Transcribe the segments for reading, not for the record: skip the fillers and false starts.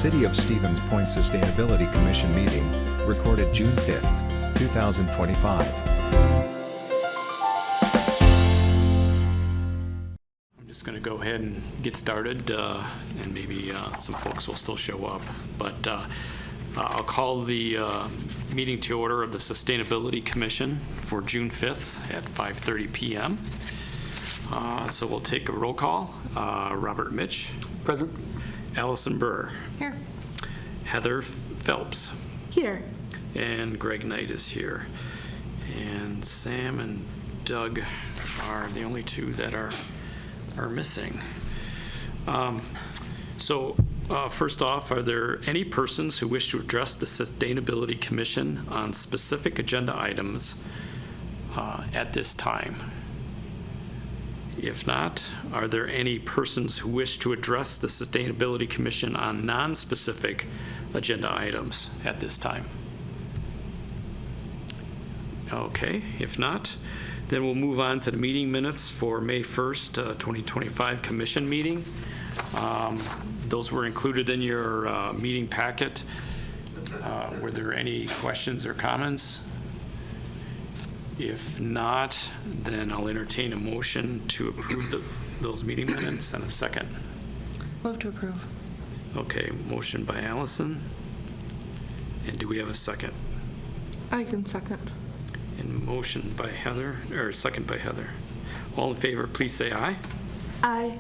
City of Stevens Point Sustainability Commission meeting, recorded June 5th, 2025. I'm just going to go ahead and get started, and maybe some folks will still show up. But I'll call the meeting to order of the Sustainability Commission for June 5th at 5:30 p.m. So we'll take a roll call. Robert Mitch. Present. Allison Burr. Here. Heather Phelps. Here. And Greg Knight is here. And Sam and Doug are the only two that are missing. First off, are there any persons who wish to address the Sustainability Commission on specific agenda items at this time? If not, are there any persons who wish to address the Sustainability Commission on non-specific agenda items at this time? Okay, if not, then we'll move on to the meeting minutes for May 1st, 2025 Commission meeting. Those were included in your meeting packet. Were there any questions or comments? If not, then I'll entertain a motion to approve those meeting minutes and a second. Move to approve. Okay, motion by Allison. And do we have a second? I can second. And motion by Heather, or second by Heather. All in favor, please say aye. Aye.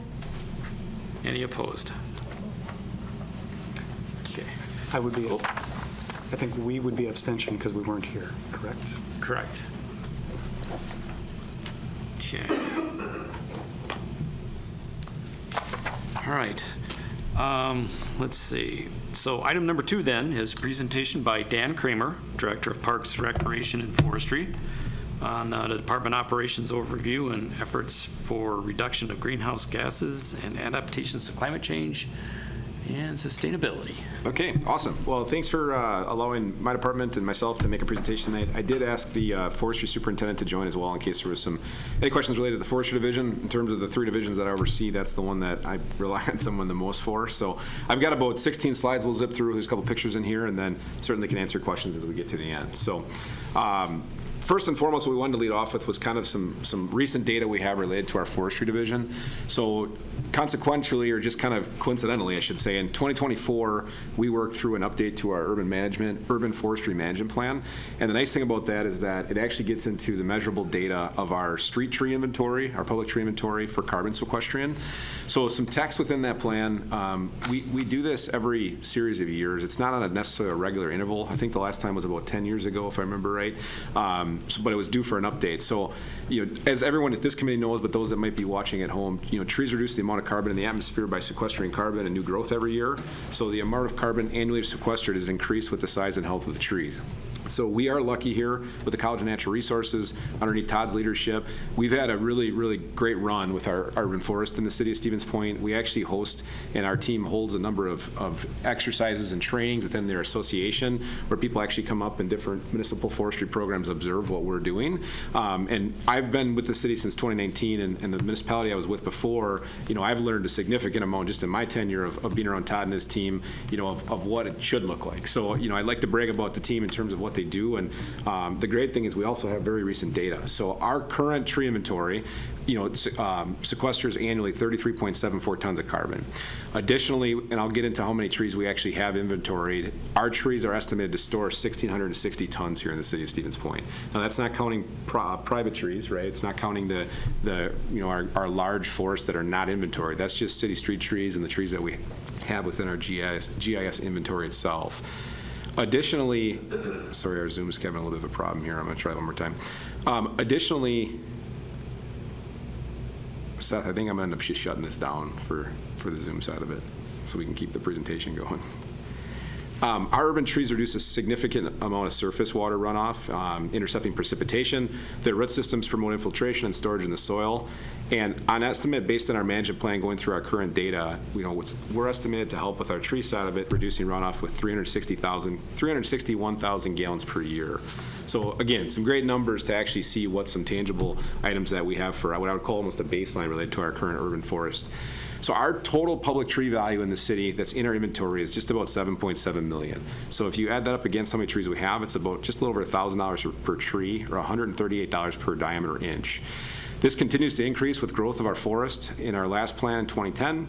Any opposed? Okay. I think we would be abstention because we weren't here, correct? Correct. Okay. All right. Let's see. So item number 2 then is presentation by Dan Kremer, Director of Parks, Recreation, and Forestry, on the Department Operations overview and efforts for reduction of greenhouse gases and adaptations to climate change and sustainability. Okay, awesome. Well, thanks for allowing my department and myself to make a presentation tonight. I did ask the Forestry Superintendent to join as well in case there was any questions related to the Forestry Division. In terms of the 3 divisions that I oversee, that's the one that I rely on someone the most for. So I've got about 16 slides we'll zip through. There's a couple pictures in here, and then certainly can answer questions as we get to the end. So first and foremost, what we wanted to lead off with was kind of some recent data we have related to our Forestry Division. So consequentially, or just kind of coincidentally, I should say, in 2024, we worked through an update to our urban forestry management plan. And the nice thing about that is that it actually gets into the measurable data of our street tree inventory, our public tree inventory for carbon sequestration. So some text within that plan, we do this every series of years. It's not on a necessarily a regular interval. I think the last time was about 10 years ago, if I remember right. But it was due for an update. So, as everyone at this committee knows, but those that might be watching at home, trees reduce the amount of carbon in the atmosphere by sequestering carbon and new growth every year. So the amount of carbon annually sequestered is increased with the size and health of the trees. So we are lucky here with the College of Natural Resources underneath Todd's leadership. We've had a really, really great run with our urban forest in the city of Stevens Point. We actually host, and our team holds a number of exercises and trainings within their association where people actually come up in different municipal forestry programs, observe what we're doing. And I've been with the city since 2019, and the municipality I was with before, I've learned a significant amount just in my tenure of being around Todd and his team, of what it should look like. So, I'd like to brag about the team in terms of what they do. And the great thing is we also have very recent data. So our current tree inventory, sequesters annually 33.74 tons of carbon. Additionally, and I'll get into how many trees we actually have inventoried, our trees are estimated to store 1,660 tons here in the city of Stevens Point. Now that's not counting private trees, right? It's not counting our large forests that are not inventoried. That's just city street trees and the trees that we have within our GIS inventory itself. Additionally, sorry, our Zoom's having a little bit of a problem here. I'm going to try one more time. Additionally, Seth, I think I'm going to end up just shutting this down for the Zoom side of it so we can keep the presentation going. Our urban trees reduce a significant amount of surface water runoff, intercepting precipitation. Their root systems promote infiltration and storage in the soil. And on estimate, based on our management plan going through our current data, we're estimated to help with our tree side of it, reducing runoff with 361,000 gallons per year. So again, some great numbers to actually see what some tangible items that we have for what I would call almost a baseline related to our current urban forest. So our total public tree value in the city that's in our inventory is just about $7.7 million. So if you add that up against how many trees we have, it's about just a little over $1,000 per tree, or $138 per diameter inch. This continues to increase with growth of our forest. In our last plan in 2010,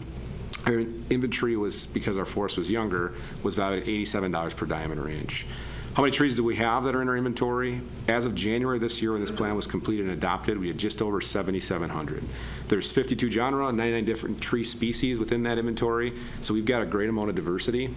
our inventory was, because our forest was younger, was valued at $87 per diameter inch. How many trees do we have that are in our inventory? As of January this year, when this plan was completed and adopted, we had just over 7,700. There's 52 genera, 99 different tree species within that inventory, so we've got a great amount of diversity.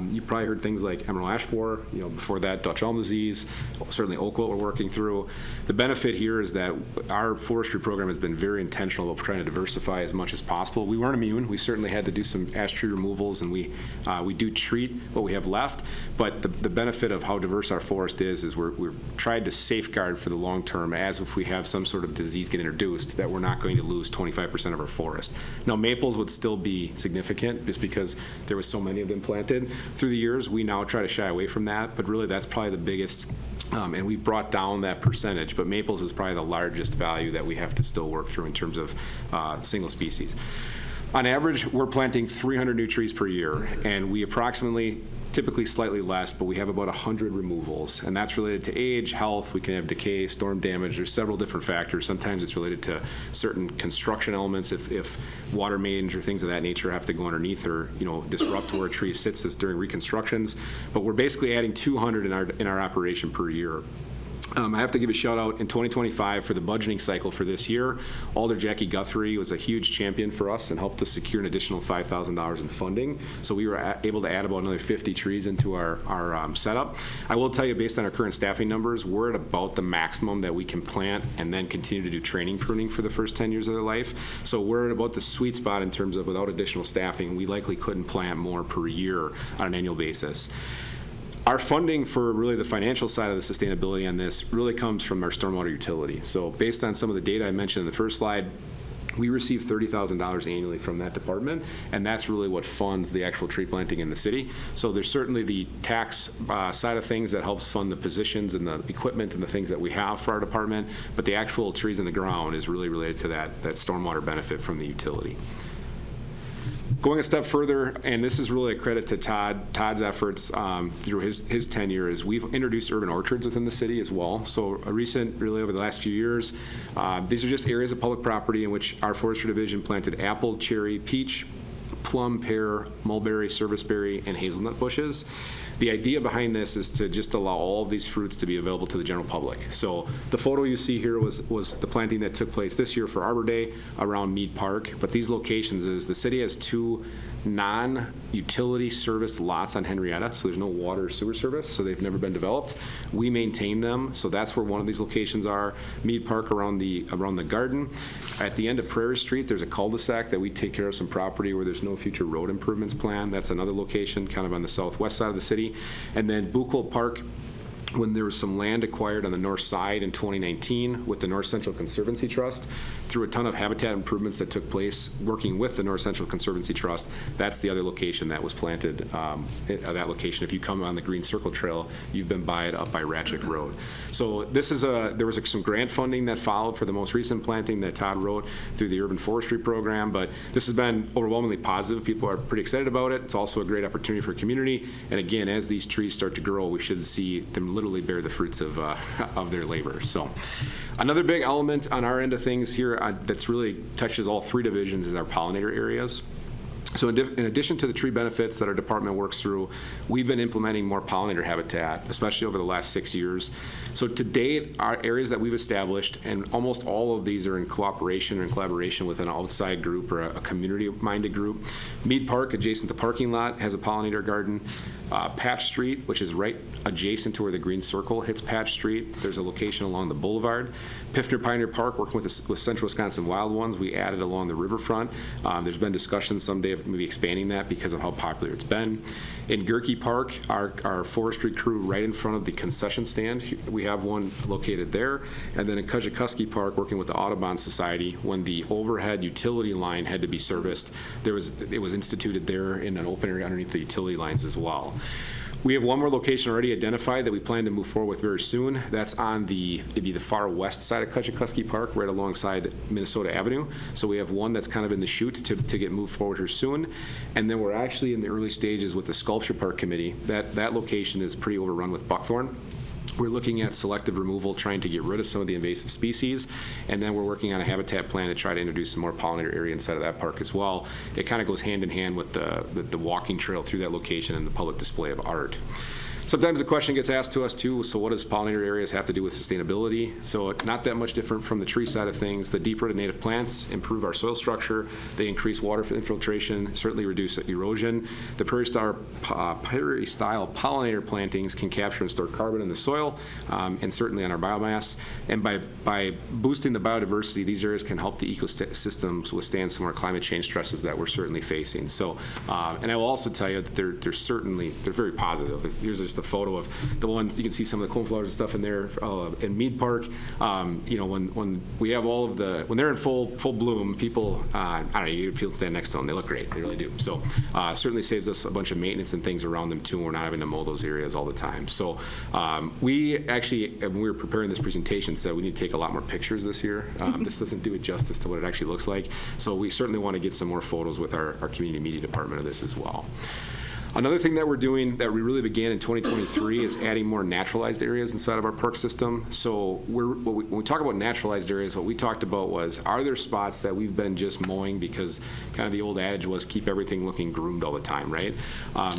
You probably heard things like emerald ash borer, before that, Dutch elm disease, certainly oak wilt we're working through. The benefit here is that our forestry program has been very intentional about trying to diversify as much as possible. We weren't immune. We certainly had to do some ash tree removals, and we do treat what we have left. But the benefit of how diverse our forest is we've tried to safeguard for the long term, as if we have some sort of disease get introduced, that we're not going to lose 25% of our forest. Now, maples would still be significant just because there was so many of them planted. Through the years, we now try to shy away from that, but really that's probably the biggest, and we've brought down that percentage, but maples is probably the largest value that we have to still work through in terms of single species. On average, we're planting 300 new trees per year, and we typically slightly less, but we have about 100 removals, and that's related to age, health. We can have decay, storm damage. There's several different factors. Sometimes it's related to certain construction elements, if water mains or things of that nature have to go underneath or disrupt where a tree sits during reconstructions. But we're basically adding 200 in our operation per year. I have to give a shout out in 2025 for the budgeting cycle for this year. Alder Jackie Guthrie was a huge champion for us and helped us secure an additional $5,000 in funding. So we were able to add about another 50 trees into our setup. I will tell you, based on our current staffing numbers, we're at about the maximum that we can plant and then continue to do training pruning for the first 10 years of their life. So we're at about the sweet spot in terms of, without additional staffing, we likely couldn't plant more per year on an annual basis. Our funding for really the financial side of the sustainability on this really comes from our stormwater utility. So based on some of the data I mentioned in the first slide, we receive $30,000 annually from that department, and that's really what funds the actual tree planting in the city. So there's certainly the tax side of things that helps fund the positions and the equipment and the things that we have for our department, but the actual trees in the ground is really related to that stormwater benefit from the utility. Going a step further, and this is really a credit to Todd's efforts through his tenure, is we've introduced urban orchards within the city as well. So really over the last few years, these are just areas of public property in which our forestry division planted apple, cherry, peach, plum, pear, mulberry, serviceberry, and hazelnut bushes. The idea behind this is to just allow all of these fruits to be available to the general public. So the photo you see here was the planting that took place this year for Arbor Day around Mead Park. But these locations is the city has two non-utility service lots on Henrietta, so there's no water or sewer service, so they've never been developed. We maintain them, so that's where one of these locations are. Mead Park around the garden. At the end of Prairie Street, there's a cul-de-sac that we take care of some property where there's no future road improvements planned. That's another location kind of on the southwest side of the city. And then Buchwald Park, when there was some land acquired on the north side in 2019 with the North Central Conservancy Trust, through a ton of habitat improvements that took place working with the North Central Conservancy Trust, that's the other location that was planted, that location. If you come on the Green Circle Trail, you've been by it up by Ratchick Road. So this is there was some grant funding that followed for the most recent planting that Todd wrote through the Urban Forestry Program, but this has been overwhelmingly positive. People are pretty excited about it. It's also a great opportunity for community, and again, as these trees start to grow, we should see them literally bear the fruits of their labor. So another big element on our end of things here that's really touches all three divisions is our pollinator areas. So in addition to the tree benefits that our department works through, we've been implementing more pollinator habitat, especially over the last 6 years. So to date, our areas that we've established, and almost all of these are in cooperation or in collaboration with an outside group or a community-minded group. Mead Park, adjacent to the parking lot, has a pollinator garden. Patch Street, which is right adjacent to where the Green Circle hits Patch Street. There's a location along the boulevard. Piffner Pioneer Park, working with Central Wisconsin Wild Ones, we added along the riverfront. There's been discussion someday of maybe expanding that because of how popular it's been. In Gerke Park, our forestry crew right in front of the concession stand, we have one located there. And then in Kujikuski Park, working with the Audubon Society, when the overhead utility line had to be serviced, it was instituted there in an open area underneath the utility lines as well. We have one more location already identified that we plan to move forward with very soon. That's on it'd be the far west side of Kosciuszko Park, right alongside Minnesota Avenue. So we have one that's kind of in the chute to get moved forward here soon. And then we're actually in the early stages with the Sculpture Park Committee. That location is pretty overrun with buckthorn. We're looking at selective removal, trying to get rid of some of the invasive species, and then we're working on a habitat plan to try to introduce some more pollinator area inside of that park as well. It kind of goes hand in hand with the walking trail through that location and the public display of art. Sometimes the question gets asked to us too, so what does pollinator areas have to do with sustainability? So not that much different from the tree side of things. The deep-rooted native plants improve our soil structure. They increase water infiltration, certainly reduce erosion. The prairie-style pollinator plantings can capture and store carbon in the soil and certainly on our biomass. And by boosting the biodiversity, these areas can help the ecosystems withstand some of our climate change stresses that we're certainly facing. So, and I will also tell you that they're very positive. Here's just a photo of the ones, you can see some of the coneflowers and stuff in there in Mead Park. You know, when we have when they're in full bloom, people, I don't know, you can feel stand next to them. They look great, they really do. So certainly saves us a bunch of maintenance and things around them too, and we're not having to mow those areas all the time. So we actually, when we were preparing this presentation, said we need to take a lot more pictures this year. This doesn't do it justice to what it actually looks like. So we certainly want to get some more photos with our community media department of this as well. Another thing that we're doing that we really began in 2023 is adding more naturalized areas inside of our park system. So when we talk about naturalized areas, what we talked about was, are there spots that we've been just mowing because kind of the old adage was keep everything looking groomed all the time, right?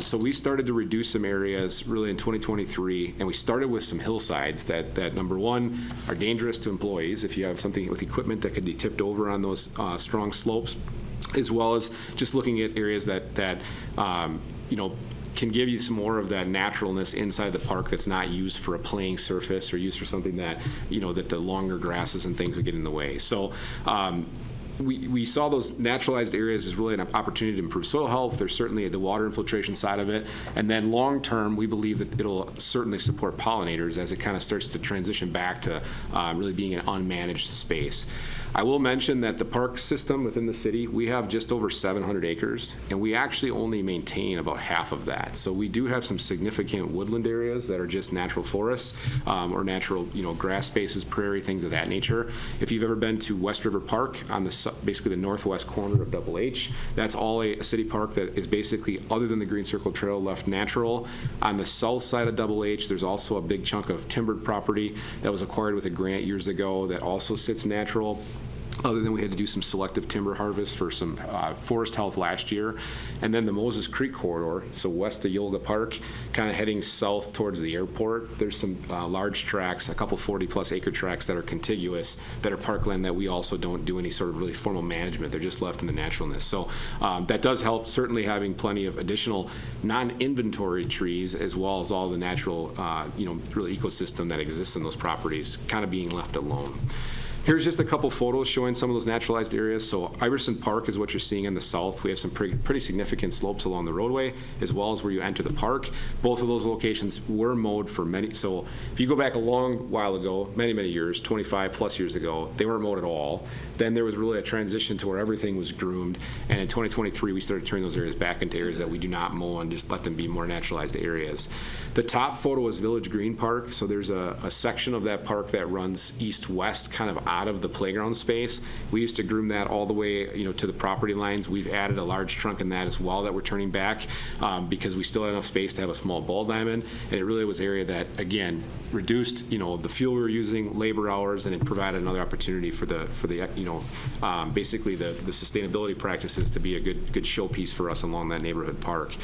So we started to reduce some areas really in 2023, and we started with some hillsides that number one, are dangerous to employees if you have something with equipment that could be tipped over on those strong slopes, as well as just looking at areas that you know, can give you some more of that naturalness inside the park that's not used for a playing surface or used for something that, you know, that the longer grasses and things would get in the way. So we saw those naturalized areas as really an opportunity to improve soil health. There's certainly the water infiltration side of it. And then long term, we believe that it'll certainly support pollinators as it kind of starts to transition back to really being an unmanaged space. I will mention that the park system within the city, we have just over 700 acres, and we actually only maintain about half of that. So we do have some significant woodland areas that are just natural forests or natural, you know, grass spaces, prairie, things of that nature. If you've ever been to West River Park on basically the northwest corner of Double H, that's all a city park that is basically, other than the Green Circle Trail, left natural. On the south side of Double H, there's also a big chunk of timbered property that was acquired with a grant years ago that also sits natural. Other than we had to do some selective timber harvest for some forest health last year. And then the Moses Creek corridor, so west of Yolga Park, kind of heading south towards the airport. There's some large tracts, a couple 40-plus acre tracts that are contiguous, that are parkland that we also don't do any sort of really formal management. They're just left in the naturalness. So that does help, certainly having plenty of additional non-inventory trees, as well as all the natural, you know, really ecosystem that exists in those properties kind of being left alone. Here's just a couple photos showing some of those naturalized areas. So Iverson Park is what you're seeing in the south. We have some pretty significant slopes along the roadway, as well as where you enter the park. Both of those locations were mowed for many. So if you go back a long while ago, many years, 25 plus years ago, they weren't mowed at all. Then there was really a transition to where everything was groomed. And in 2023, we started turning those areas back into areas that we do not mow and just let them be more naturalized areas. The top photo is Village Green Park. So there's a section of that park that runs east-west, kind of out of the playground space. We used to groom that all the way, you know, to the property lines. We've added a large trunk in that as well that we're turning back because we still had enough space to have a small ball diamond. And it really was an area that, again, reduced, you know, the fuel we were using, labor hours, and it provided another opportunity for the you know, basically the sustainability practices to be a good showpiece for us along that neighborhood park.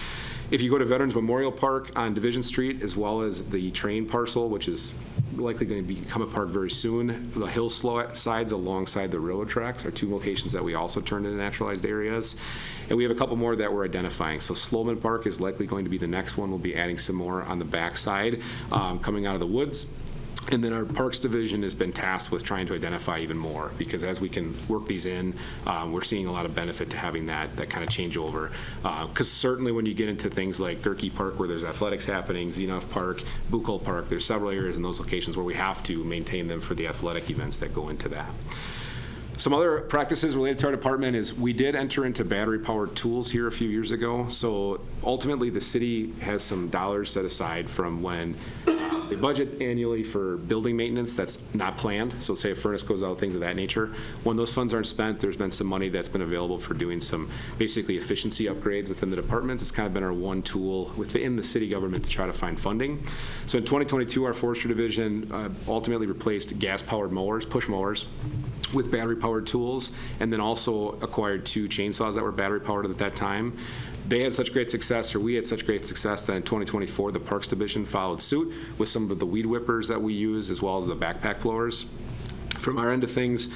If you go to Veterans Memorial Park on Division Street, as well as the train parcel, which is likely going to become a park very soon, the hillsides alongside the railroad tracks are two locations that we also turned into naturalized areas. And we have a couple more that we're identifying. So Sloman Park is likely going to be the next one. We'll be adding some more on the backside coming out of the woods. And then our Parks Division has been tasked with trying to identify even more, because as we can work these in, we're seeing a lot of benefit to having that kind of changeover. Because certainly when you get into things like Gerke Park, where there's athletics happening, Zenoff Park, Buchholz Park, there's several areas in those locations where we have to maintain them for the athletic events that go into that. Some other practices related to our department is we did enter into battery-powered tools here a few years ago. So ultimately, the city has some dollars set aside from when they budget annually for building maintenance that's not planned. So say a furnace goes out, things of that nature. When those funds aren't spent, there's been some money that's been available for doing some basically efficiency upgrades within the department. It's kind of been our one tool within the city government to try to find funding. So in 2022, our Forestry division ultimately replaced gas-powered mowers, push mowers, with battery-powered tools, and then also acquired 2 chainsaws that were battery-powered at that time. They had such great success, or we had such great success, that in 2024, the Parks Division followed suit with some of the weed whippers that we use, as well as the backpack blowers. From our end of things,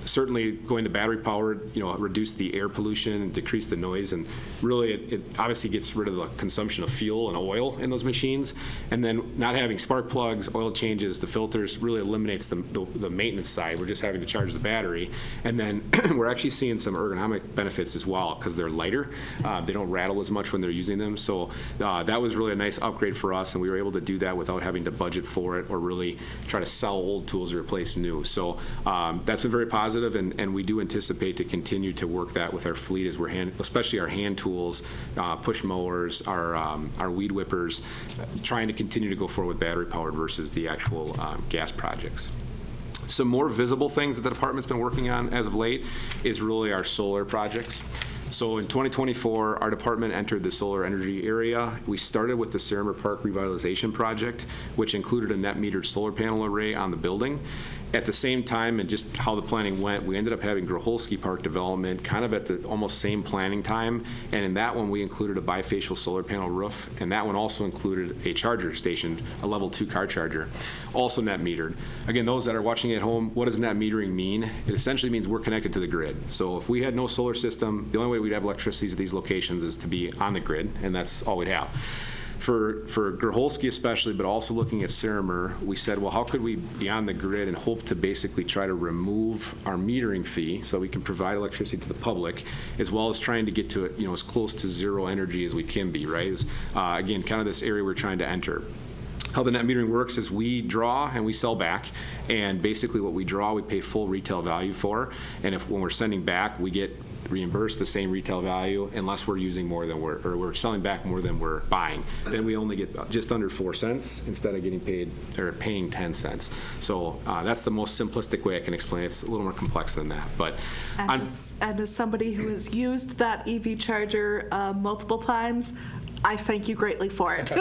certainly going to battery powered, reduce the air pollution and decrease the noise, and really it obviously gets rid of the consumption of fuel and oil in those machines. And then not having spark plugs, oil changes, the filters really eliminates the maintenance side. We're just having to charge the battery. And then we're actually seeing some ergonomic benefits as well because they're lighter. They don't rattle as much when they're using them. So that was really a nice upgrade for us, and we were able to do that without having to budget for it or really try to sell old tools or replace new. So that's been very positive, and we do anticipate to continue to work that with our fleet as especially our hand tools, push mowers, our weed whippers, trying to continue to go forward with battery powered versus the actual gas projects. Some more visible things that the department's been working on as of late is really our solar projects. So in 2024, our department entered the solar energy area. We started with the Kremer Park Revitalization Project, which included a net metered solar panel array on the building. At the same time, and just how the planning went, we ended up having Groholski Park development kind of at the almost same planning time. And in that one, we included a bifacial solar panel roof. And that one also included a charger station, a level 2 car charger, also net metered. Again, those that are watching at home, what does net metering mean? It essentially means we're connected to the grid. So if we had no solar system, the only way we'd have electricity at these locations is to be on the grid, and that's all we'd have. For Groholski especially, but also looking at Kremer, we said, well, how could we be on the grid and hope to basically try to remove our metering fee so we can provide electricity to the public, as well as trying to get to as close to zero energy as we can be, right? Again, kind of this area we're trying to enter. How the net metering works is we draw and we sell back, and basically what we draw, we pay full retail value for, and when we're sending back, we get reimburse the same retail value unless we're using more than we're selling back more than we're buying. Then we only get just under 4 cents instead of getting paid or paying 10 cents. So that's the most simplistic way I can explain it. It's a little more complex than that. But And as somebody who has used that EV charger multiple times, I thank you greatly for it.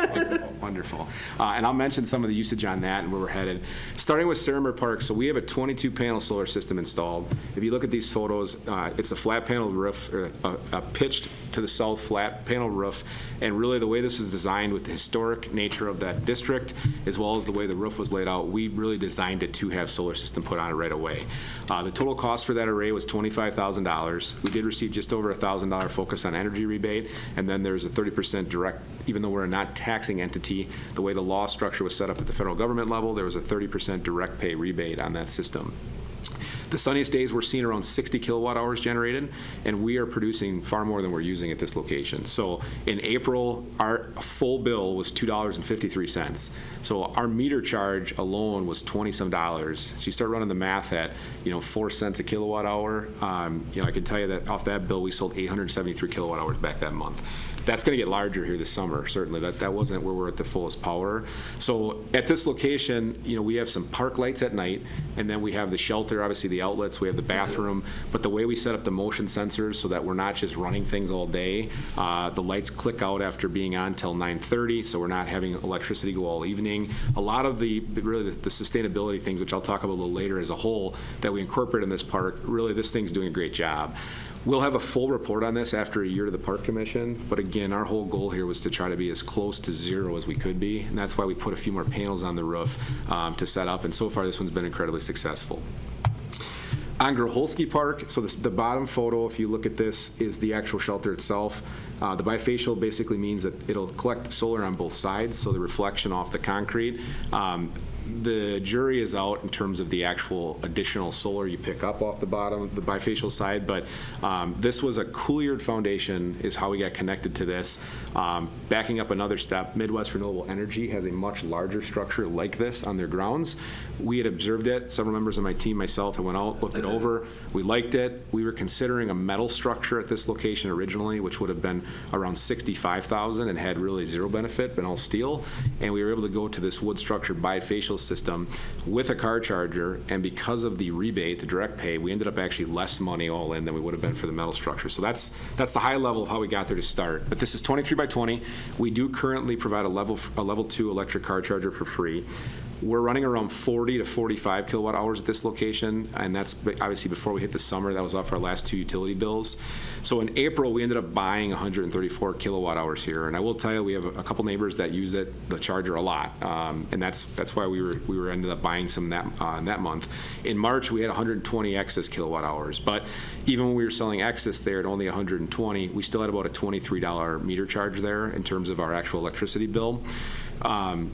Wonderful. And I'll mention some of the usage on that and where we're headed. Starting with Kremer Park, so we have a 22-panel solar system installed. If you look at these photos, it's a flat panel roof, or a pitched to the south flat panel roof. And really the way this was designed with the historic nature of that district, as well as the way the roof was laid out, we really designed it to have solar system put on it right away. The total cost for that array was $25,000. We did receive just over $1,000 focus on energy rebate, and then there's a 30% direct, even though we're a not taxing entity, the way the law structure was set up at the federal government level, there was a 30% direct pay rebate on that system. The sunniest days we're seeing around 60 kilowatt hours generated, and we are producing far more than we're using at this location. So in April, our full bill was $2.53. So our meter charge alone was $20-some. So you start running the math at 4 cents a kilowatt hour. I can tell you that off that bill we sold 873 kilowatt hours back that month. That's going to get larger here this summer, certainly. That wasn't where we're at the fullest power. So at this location, we have some park lights at night, and then we have the shelter, obviously the outlets, we have the bathroom, but the way we set up the motion sensors so that we're not just running things all day, the lights click out after being on till 9:30, so we're not having electricity go all evening. A lot of the sustainability things, which I'll talk about a little later as a whole, that we incorporate in this park, really this thing's doing a great job. We'll have a full report on this after a year to the Park Commission, but again, our whole goal here was to try to be as close to zero as we could be, and that's why we put a few more panels on the roof to set up, and so far this one's been incredibly successful. On Groholski Park, so the bottom photo, if you look at this, is the actual shelter itself. The bifacial basically means that it'll collect solar on both sides, so the reflection off the concrete. The jury is out in terms of the actual additional solar you pick up off the bottom, the bifacial side, but this was a cool-eared foundation is how we got connected to this. Backing up another step, Midwest Renewable Energy has a much larger structure like this on their grounds. We had observed it. Several members of my team, myself, and went out, looked it over. We liked it. We were considering a metal structure at this location originally, which would have been around $65,000 and had really zero benefit, been all steel. And we were able to go to this wood structure bifacial system with a car charger, and because of the rebate, the direct pay, we ended up actually less money all in than we would have been for the metal structure. So that's the high level of how we got there to start. But this is 23 by 20. We do currently provide a level 2 electric car charger for free. We're running around 40 to 45 kilowatt hours at this location, and that's obviously before we hit the summer. That was off our last 2 utility bills. So in April, we ended up buying 134 kilowatt hours here, and I will tell you, we have a couple neighbors that use the charger a lot, and that's why we were ended up buying some that month. In March, we had 120 excess kilowatt hours, but even when we were selling excess there at only 120, we still had about a $23 meter charge there in terms of our actual electricity bill.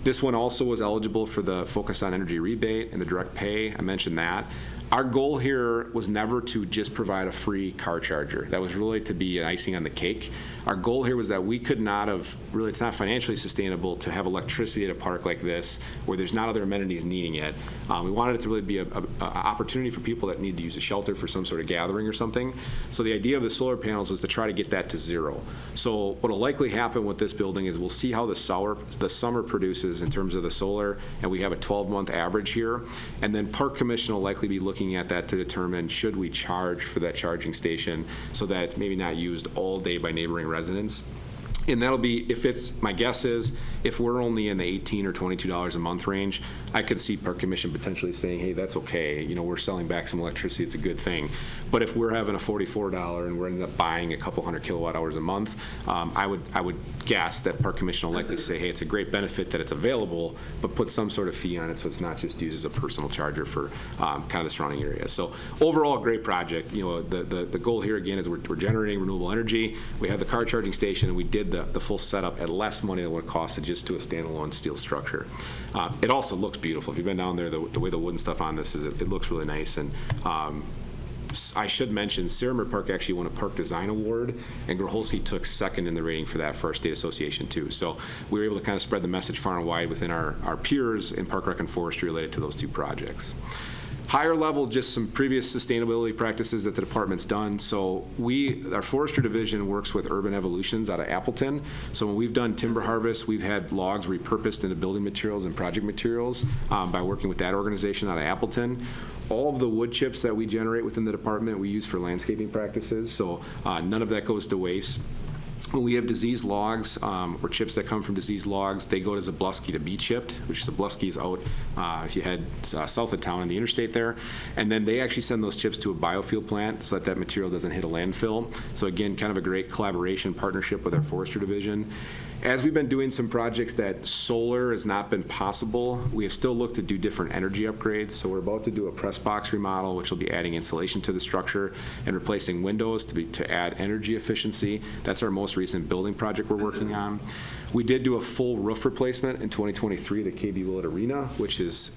This one also was eligible for the Focus on Energy rebate and the direct pay. I mentioned that. Our goal here was never to just provide a free car charger. That was really to be an icing on the cake. Our goal here was that we could not have, really, it's not financially sustainable to have electricity at a park like this where there's not other amenities needing it. We wanted it to really be an opportunity for people that need to use a shelter for some sort of gathering or something. So the idea of the solar panels was to try to get that to zero. So what will likely happen with this building is we'll see how the summer produces in terms of the solar, and we have a 12-month average here. And then Park Commission will likely be looking at that to determine should we charge for that charging station so that it's maybe not used all day by neighboring residents. And that'll be, my guess is, if we're only in the $18 or $22 a month range, I could see Park Commission potentially saying, hey, that's okay, we're selling back some electricity, it's a good thing. But if we're having a $44 and we're ending up buying a couple hundred kilowatt hours a month, I would guess that Park Commission will likely say, hey, it's a great benefit that it's available, but put some sort of fee on it so it's not just used as a personal charger for kind of the surrounding area. So overall, great project. The goal here again is we're generating renewable energy. We have the car charging station, and we did the full setup at less money than what it costed just to a standalone steel structure. It also looks beautiful. If you've been down there, the way the wood and stuff on this is, it looks really nice. And I should mention, Sierra Park actually won a Park Design Award, and Groholski took second in the rating for that for our state association too. So we were able to kind of spread the message far and wide within our peers in Park Rec and Forestry related to those two projects. Higher level, just some previous sustainability practices that the department's done. So our forestry division works with Urban Evolutions out of Appleton. So when we've done timber harvest, we've had logs repurposed into building materials and project materials by working with that organization out of Appleton. All of the wood chips that we generate within the department, we use for landscaping practices. So none of that goes to waste. When we have diseased logs or chips that come from diseased logs, they go to Zabluski to be chipped, which Zabluski is out if you head south of town on the interstate there. And then they actually send those chips to a biofuel plant so that material doesn't hit a landfill. So again, kind of a great collaboration partnership with our forestry division. As we've been doing some projects that solar has not been possible, we have still looked to do different energy upgrades. So we're about to do a press box remodel, which will be adding insulation to the structure and replacing windows to add energy efficiency. That's our most recent building project we're working on. We did do a full roof replacement in 2023 at the KB Willett Arena, which is,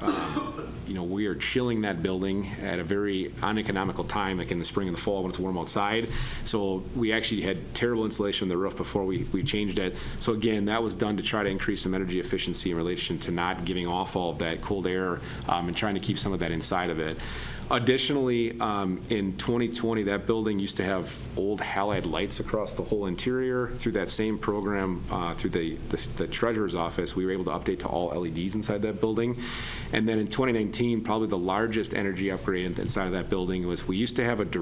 we are chilling that building at a very uneconomical time, like in the spring and the fall when it's warm outside. So we actually had terrible insulation on the roof before we changed it. So again, that was done to try to increase some energy efficiency in relation to not giving off all of that cold air and trying to keep some of that inside of it. Additionally, in 2020, that building used to have old halide lights across the whole interior. Through that same program, through the treasurer's office, we were able to update to all LEDs inside that building. And then in 2019, probably the largest energy upgrade inside of that building was we used to have it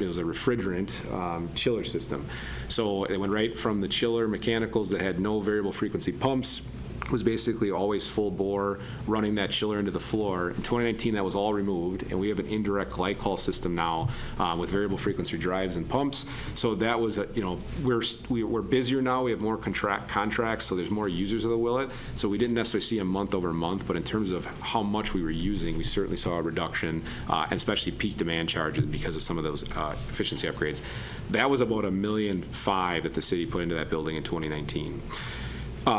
was a refrigerant chiller system. So it went right from the chiller mechanicals that had no variable frequency pumps, was basically always full bore, running that chiller into the floor. In 2019, that was all removed, and we have an indirect glycol system now with variable frequency drives and pumps. So that was, we're busier now. We have more contracts, so there's more users of the Willett. So we didn't necessarily see a month over month, but in terms of how much we were using, we certainly saw a reduction, and especially peak demand charges because of some of those efficiency upgrades. That was about $1.5 million that the city put into that building in 2019.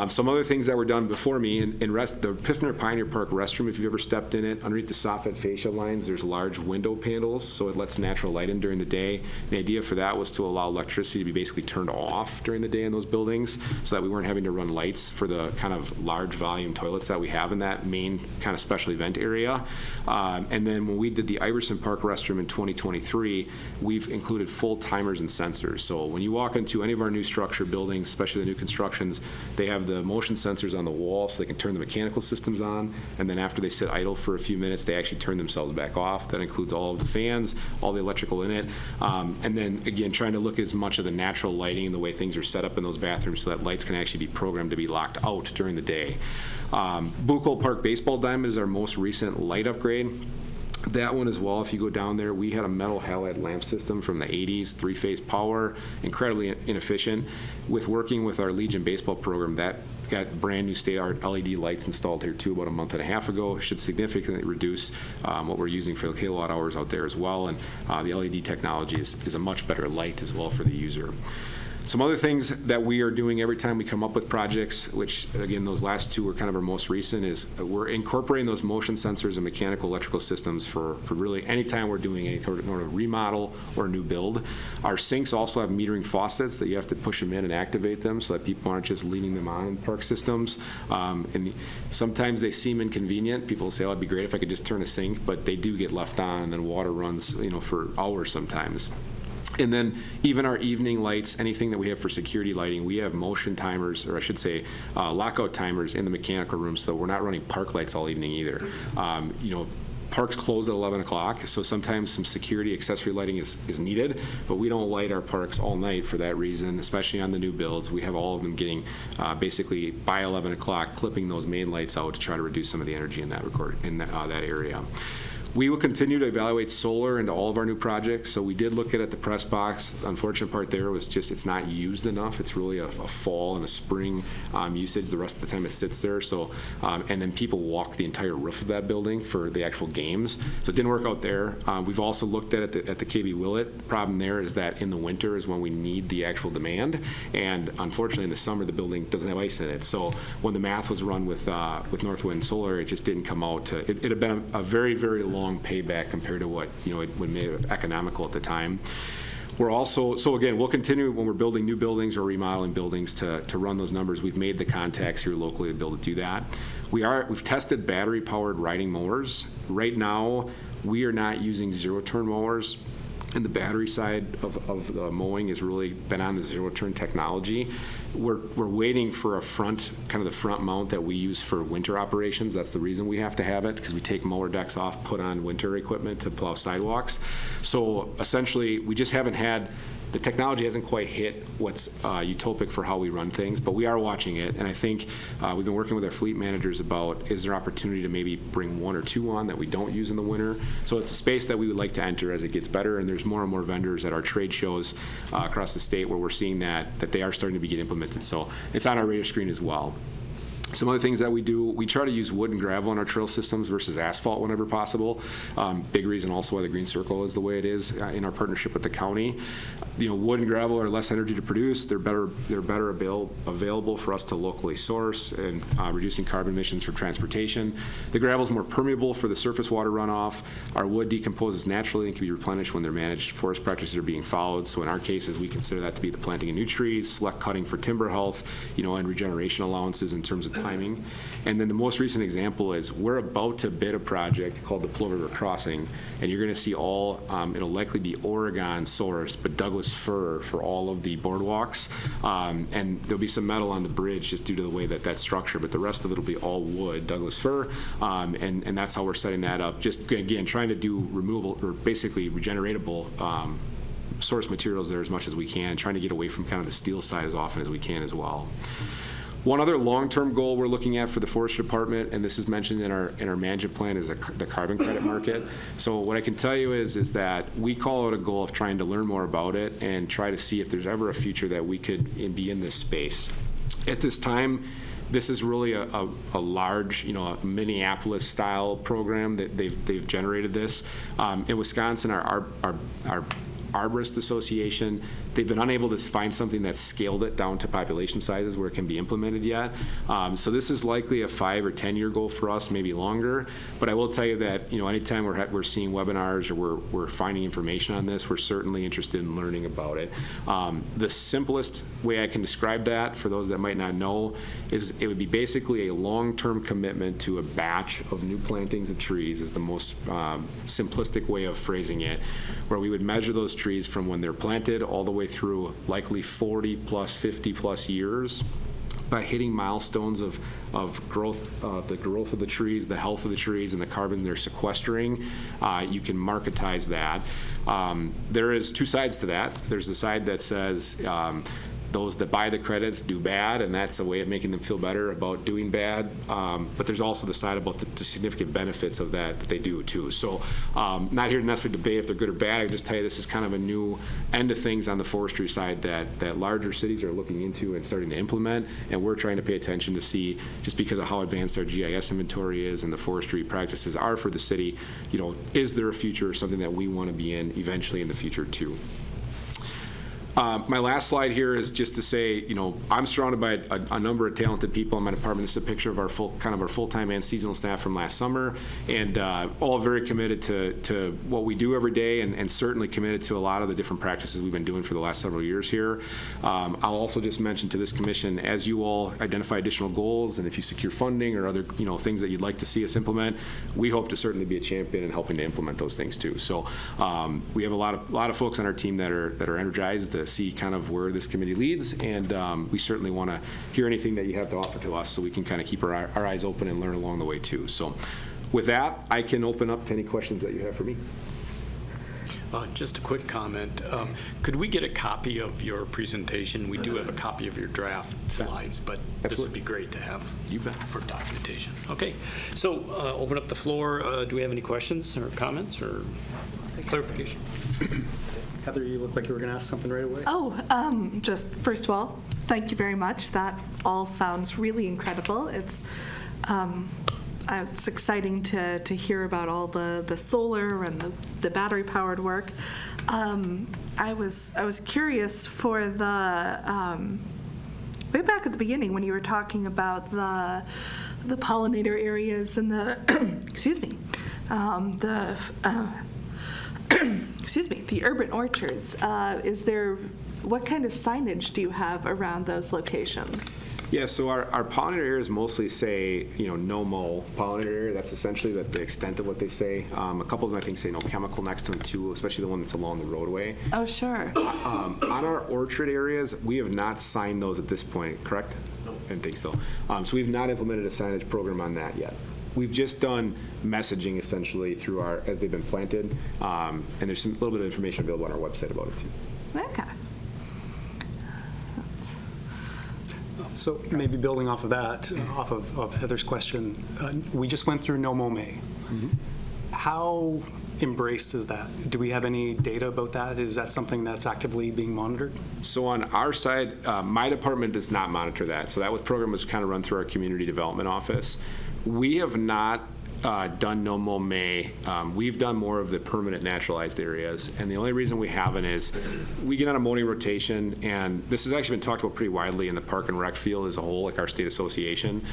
Some other things that were done before me, the Piffner Pioneer Park restroom, if you've ever stepped in it, underneath the soffit fascia lines, there's large window panels, so it lets natural light in during the day. The idea for that was to allow electricity to be basically turned off during the day in those buildings, so that we weren't having to run lights for the kind of large volume toilets that we have in that main kind of special event area. And then when we did the Iverson Park restroom in 2023, we've included full timers and sensors. So when you walk into any of our new structure buildings, especially the new constructions, they have the motion sensors on the wall so they can turn the mechanical systems on, and then after they sit idle for a few minutes, they actually turn themselves back off. That includes all of the fans, all the electrical in it, and then again, trying to look at as much of the natural lighting and the way things are set up in those bathrooms so that lights can actually be programmed to be locked out during the day. Bucol Park Baseball Diamond is our most recent light upgrade. That one as well, if you go down there, we had a metal halide lamp system from the 80s, 3-phase power, incredibly inefficient. With working with our Legion baseball program, that got brand new state-of-the-art LED lights installed here too about a month and a half ago. Should significantly reduce what we're using for the kilowatt hours out there as well, and the LED technology is a much better light as well for the user. Some other things that we are doing every time we come up with projects, which again, those last two are kind of our most recent, is we're incorporating those motion sensors and mechanical electrical systems for really any time we're doing any sort of remodel or new build. Our sinks also have metering faucets that you have to push them in and activate them so that people aren't just leaving them on in park systems. And sometimes they seem inconvenient. People say, oh, it'd be great if I could just turn a sink, but they do get left on and then water runs, for hours sometimes. And then even our evening lights, anything that we have for security lighting, we have motion timers, or I should say lockout timers in the mechanical room, so we're not running park lights all evening either. Parks close at 11 o'clock, so sometimes some security accessory lighting is needed, but we don't light our parks all night for that reason, especially on the new builds. We have all of them getting basically by 11 o'clock, clipping those main lights out to try to reduce some of the energy in that that area. We will continue to evaluate solar into all of our new projects. So we did look at the press box. The unfortunate part there was just it's not used enough. It's really a fall and a spring usage. The rest of the time it sits there. So and then people walk the entire roof of that building for the actual games. So it didn't work out there. We've also looked at it at the KB Willett. The problem there is that in the winter is when we need the actual demand, and unfortunately in the summer the building doesn't have ice in it. So when the math was run with Northwind Solar, it just didn't come out. It had been a very, very long payback compared to what it would make it economical at the time. We're also, so again, we'll continue when we're building new buildings or remodeling buildings to run those numbers. We've made the contacts here locally to be able to do that. We've tested battery-powered riding mowers. Right now, we are not using zero-turn mowers. And the battery side of the mowing has really been on the zero-turn technology. We're waiting for a front, kind of the front mount that we use for winter operations. That's the reason we have to have it, because we take mower decks off, put on winter equipment to plow sidewalks. So essentially, we just haven't had, the technology hasn't quite hit what's utopic for how we run things, but we are watching it. And I think we've been working with our fleet managers about, is there opportunity to maybe bring one or two on that we don't use in the winter? So it's a space that we would like to enter as it gets better, and there's more and more vendors at our trade shows across the state where we're seeing that they are starting to get implemented. So it's on our radar screen as well. Some other things that we do, we try to use wood and gravel in our trail systems versus asphalt whenever possible. Big reason also why the Green Circle is the way it is in our partnership with the county. Wood and gravel are less energy to produce. They're better available for us to locally source, and reducing carbon emissions for transportation. The gravel is more permeable for the surface water runoff. Our wood decomposes naturally and can be replenished when their managed forest practices are being followed. So in our cases, we consider that to be the planting of new trees, select cutting for timber health, and regeneration allowances in terms of timing. And then the most recent example is we're about to bid a project called the Plover River Crossing, and you're going to see it'll likely be Oregon sourced, but Douglas fir for all of the boardwalks. And there'll be some metal on the bridge just due to the way that's structured, but the rest of it will be all wood, Douglas fir, and that's how we're setting that up. Just again, trying to do removable or basically regeneratable source materials there as much as we can, trying to get away from kind of the steel side as often as we can as well. One other long-term goal we're looking at for the Forestry Department, and this is mentioned in our management plan, is the carbon credit market. So what I can tell you is that we call out a goal of trying to learn more about it and try to see if there's ever a future that we could be in this space. At this time, this is really a large, a Minneapolis-style program that they've generated this. In Wisconsin, our Arborist Association. They've been unable to find something that's scaled it down to population sizes where it can be implemented yet. So this is likely a 5 or 10 year goal for us, maybe longer. But I will tell you that, anytime we're seeing webinars or we're finding information on this, we're certainly interested in learning about it. The simplest way I can describe that for those that might not know is it would be basically a long-term commitment to a batch of new plantings of trees is the most simplistic way of phrasing it, where we would measure those trees from when they're planted all the way through likely 40 plus, 50 plus years by hitting milestones of growth, the growth of the trees, the health of the trees, and the carbon they're sequestering. You can marketize that. There is two sides to that. There's the side that says those that buy the credits do bad, and that's a way of making them feel better about doing bad. But there's also the side about the significant benefits of that they do too. So not here to necessarily debate if they're good or bad. I can just tell you this is kind of a new end of things on the forestry side that larger cities are looking into and starting to implement, and we're trying to pay attention to see, just because of how advanced our GIS inventory is and the forestry practices are for the city, is there a future or something that we want to be in eventually in the future too. My last slide here is just to say, I'm surrounded by a number of talented people in my department. This is a picture of our full-time and seasonal staff from last summer, and all very committed to what we do every day, and certainly committed to a lot of the different practices we've been doing for the last several years here. I'll also just mention to this commission, as you all identify additional goals, and if you secure funding or other things that you'd like to see us implement, we hope to certainly be a champion in helping to implement those things too. So we have a lot of folks on our team that are energized to see kind of where this committee leads, and we certainly want to hear anything that you have to offer to us so we can kind of keep our eyes open and learn along the way too. So with that, I can open up to any questions that you have for me. Just a quick comment. Could we get a copy of your presentation? We do have a copy of your draft slides, but this would be great to have for documentation. Okay, so open up the floor. Do we have any questions or comments or clarification? Heather, you look like you were going to ask something right away. Just first of all, thank you very much. That all sounds really incredible. It's exciting to hear about all the solar and the battery powered work. I was curious for the way back at the beginning when you were talking about the pollinator areas and the excuse me, the urban orchards. What kind of signage do you have around those locations? Yeah, so our pollinator areas mostly say, no mow pollinator area. That's essentially the extent of what they say. A couple of them, I think, say no chemical next to them too, especially the one that's along the roadway. Oh, sure. On our orchard areas, we have not signed those at this point, correct? No. I didn't think so. So we've not implemented a signage program on that yet. We've just done messaging essentially through as they've been planted, and there's a little bit of information available on our website about it too. Okay. So maybe building off of that, off of Heather's question, we just went through No Mow May. Mm-hmm. How embraced is that? Do we have any data about that? Is that something that's actively being monitored? So on our side, my department does not monitor that. So that program was kind of run through our community development office. We have not done No Mow May. We've done more of the permanent naturalized areas, and the only reason we haven't is we get on a mowing rotation, and this has actually been talked about pretty widely in the park and rec field as a whole, like our state association.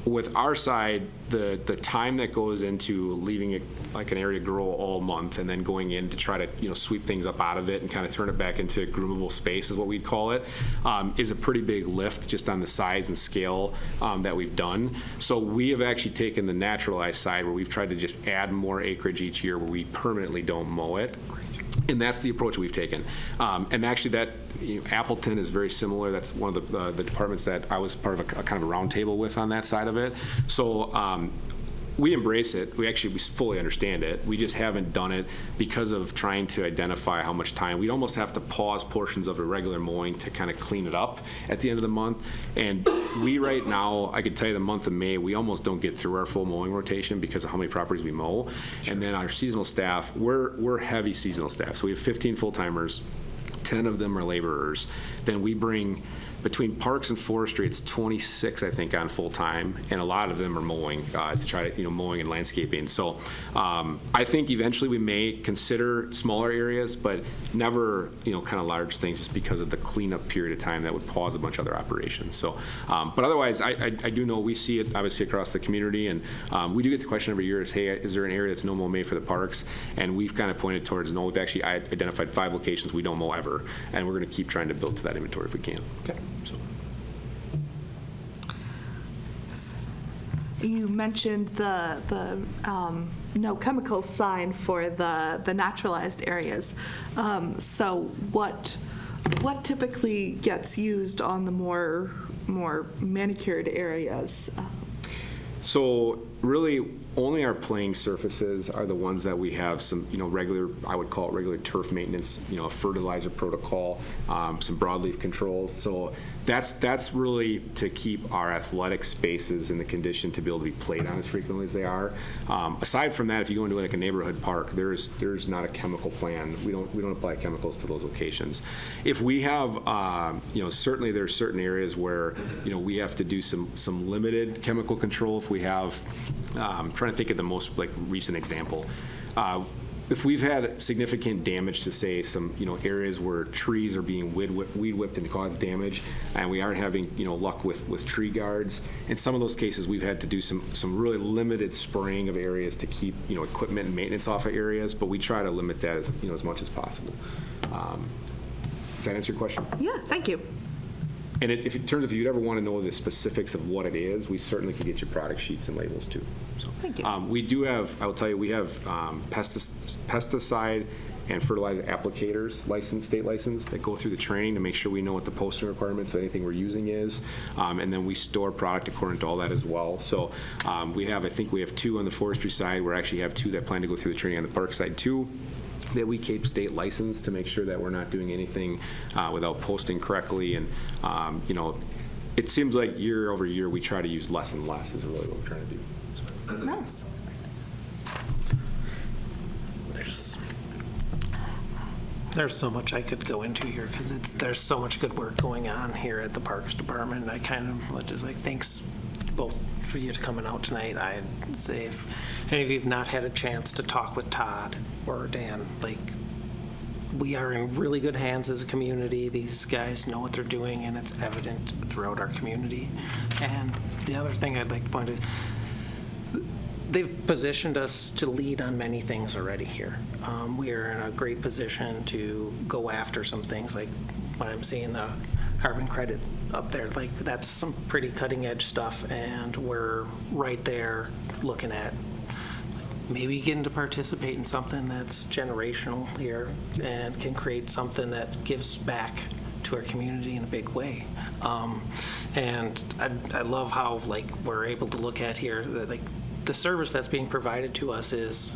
With our side, the time that goes into leaving it like an area grow all month and then going in to try to sweep things up out of it and kind of turn it back into groomable space is what we'd call it, is a pretty big lift just on the size and scale that we've done. So we have actually taken the naturalized side where we've tried to just add more acreage each year where we permanently don't mow it. And that's the approach we've taken. And actually that, Appleton is very similar. That's one of the departments that I was part of a kind of a roundtable with on that side of it. So we embrace it. We fully understand it. We just haven't done it because of trying to identify how much time. We'd almost have to pause portions of a regular mowing to kind of clean it up at the end of the month. And we right now, I could tell you the month of May, we almost don't get through our full mowing rotation because of how many properties we mow. Sure. And then our seasonal staff, we're heavy seasonal staff. So we have 15 full-timers. 10 of them are laborers. Then we bring between parks and forestry, it's 26, I think, on full-time, and a lot of them are mowing, to try to, mowing and landscaping. So I think eventually we may consider smaller areas, but never, kind of large things, just because of the cleanup period of time that would pause a bunch of other operations. So, but otherwise, I do know we see it obviously across the community, and we do get the question every year is, hey, is there an area that's no mow made for the parks? And we've kind of pointed towards, no, we've actually identified 5 locations we don't mow ever, and we're going to keep trying to build to that inventory if we can. Okay. So. You mentioned the no chemicals sign for the naturalized areas. So what typically gets used on the more manicured areas? So really, only our playing surfaces are the ones that we have some, regular, I would call it regular turf maintenance, a fertilizer protocol, some broadleaf controls. So that's really to keep our athletic spaces in the condition to be able to be played on as frequently as they are. Aside from that, if you go into like a neighborhood park, there's not a chemical plan. We don't apply chemicals to those locations. If we have, certainly there's certain areas where, we have to do some limited chemical control. If we have, I'm trying to think of the most recent example. If we've had significant damage to, say, some areas where trees are being weed whipped and cause damage, and we aren't having luck with tree guards, in some of those cases we've had to do some really limited spraying of areas to keep equipment and maintenance off of areas, but we try to limit that as much as possible. Does that answer your question? Yeah, thank you. And if you'd ever want to know the specifics of what it is, we certainly can get you product sheets and labels too. So, thank you. We do have, I will tell you, we have pesticide and fertilizer applicators, state licensed, that go through the training to make sure we know what the posting requirements of anything we're using is. And then we store product according to all that as well. So I think we have 2 on the forestry side. We actually have 2 that plan to go through the training on the park side too, that we keep state licensed to make sure that we're not doing anything without posting correctly. And, it seems like year over year we try to use less and less is really what we're trying to do. So. Nice. There's so much I could go into here because there's so much good work going on here at the Parks Department. I kind of just thanks both for you coming out tonight. I'd say if any of you have not had a chance to talk with Todd or Dan, we are in really good hands as a community. These guys know what they're doing, and it's evident throughout our community. And the other thing I'd like to point out is they've positioned us to lead on many things already here. We are in a great position to go after some things like when I'm seeing the carbon credit up there, that's some pretty cutting edge stuff, and we're right there looking at maybe getting to participate in something that's generational here and can create something that gives back to our community in a big way. And I love how we're able to look at here that the service that's being provided to us is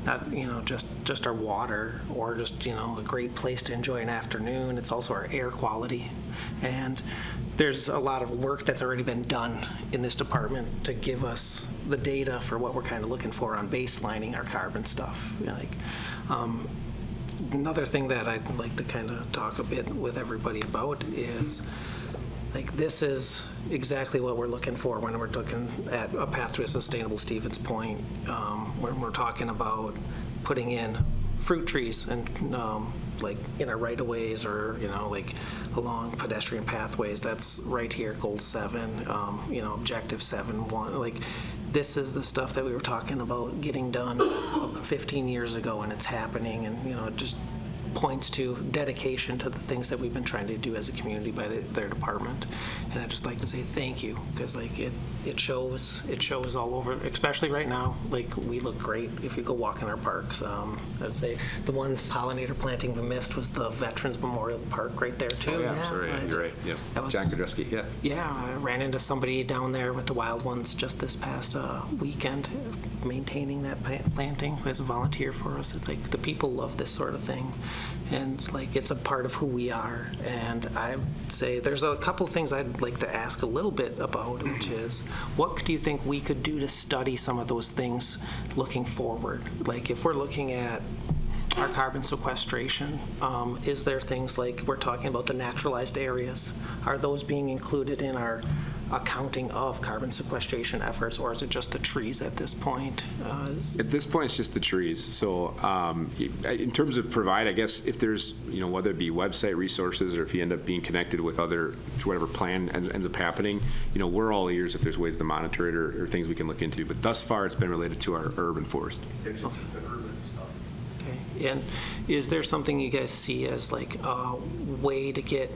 not just our water or just a great place to enjoy an afternoon. It's also our air quality, and there's a lot of work that's already been done in this department to give us the data for what we're kind of looking for on baselining our carbon stuff. Another thing that I'd like to kind of talk a bit with everybody about is this is exactly what we're looking for when we're looking at a path to a sustainable Stevens Point, when we're talking about putting in fruit trees and in our right-of-ways or along pedestrian pathways. That's right here, goal 7, objective 7.1. This is the stuff that we were talking about getting done 15 years ago, and it's happening, and it just points to dedication to the things that we've been trying to do as a community by their department. And I'd just like to say thank you, because it shows all over, especially right now. We look great if you go walk in our parks. I'd say the one pollinator planting we missed was the Veterans Memorial Park right there too. Oh, yeah, sorry, you're right. Yeah, John Kudrowski. Yeah. Yeah, I ran into somebody down there with the wild ones just this past weekend, maintaining that planting as a volunteer for us. It's the people love this sort of thing, and it's a part of who we are. And I'd say there's a couple things I'd like to ask a little bit about, which is, what do you think we could do to study some of those things looking forward? If we're looking at our carbon sequestration? Is there things like, we're talking about the naturalized areas, are those being included in our accounting of carbon sequestration efforts, or is it just the trees at this point? At this point, it's just the trees. So in terms of provide, I guess if there's, whether it be website resources or if you end up being connected with other, through whatever plan ends up happening, we're all ears if there's ways to monitor it or things we can look into. But thus far, it's been related to our urban forest. It's just the urban stuff. Okay. And is there something you guys see as like a way to get,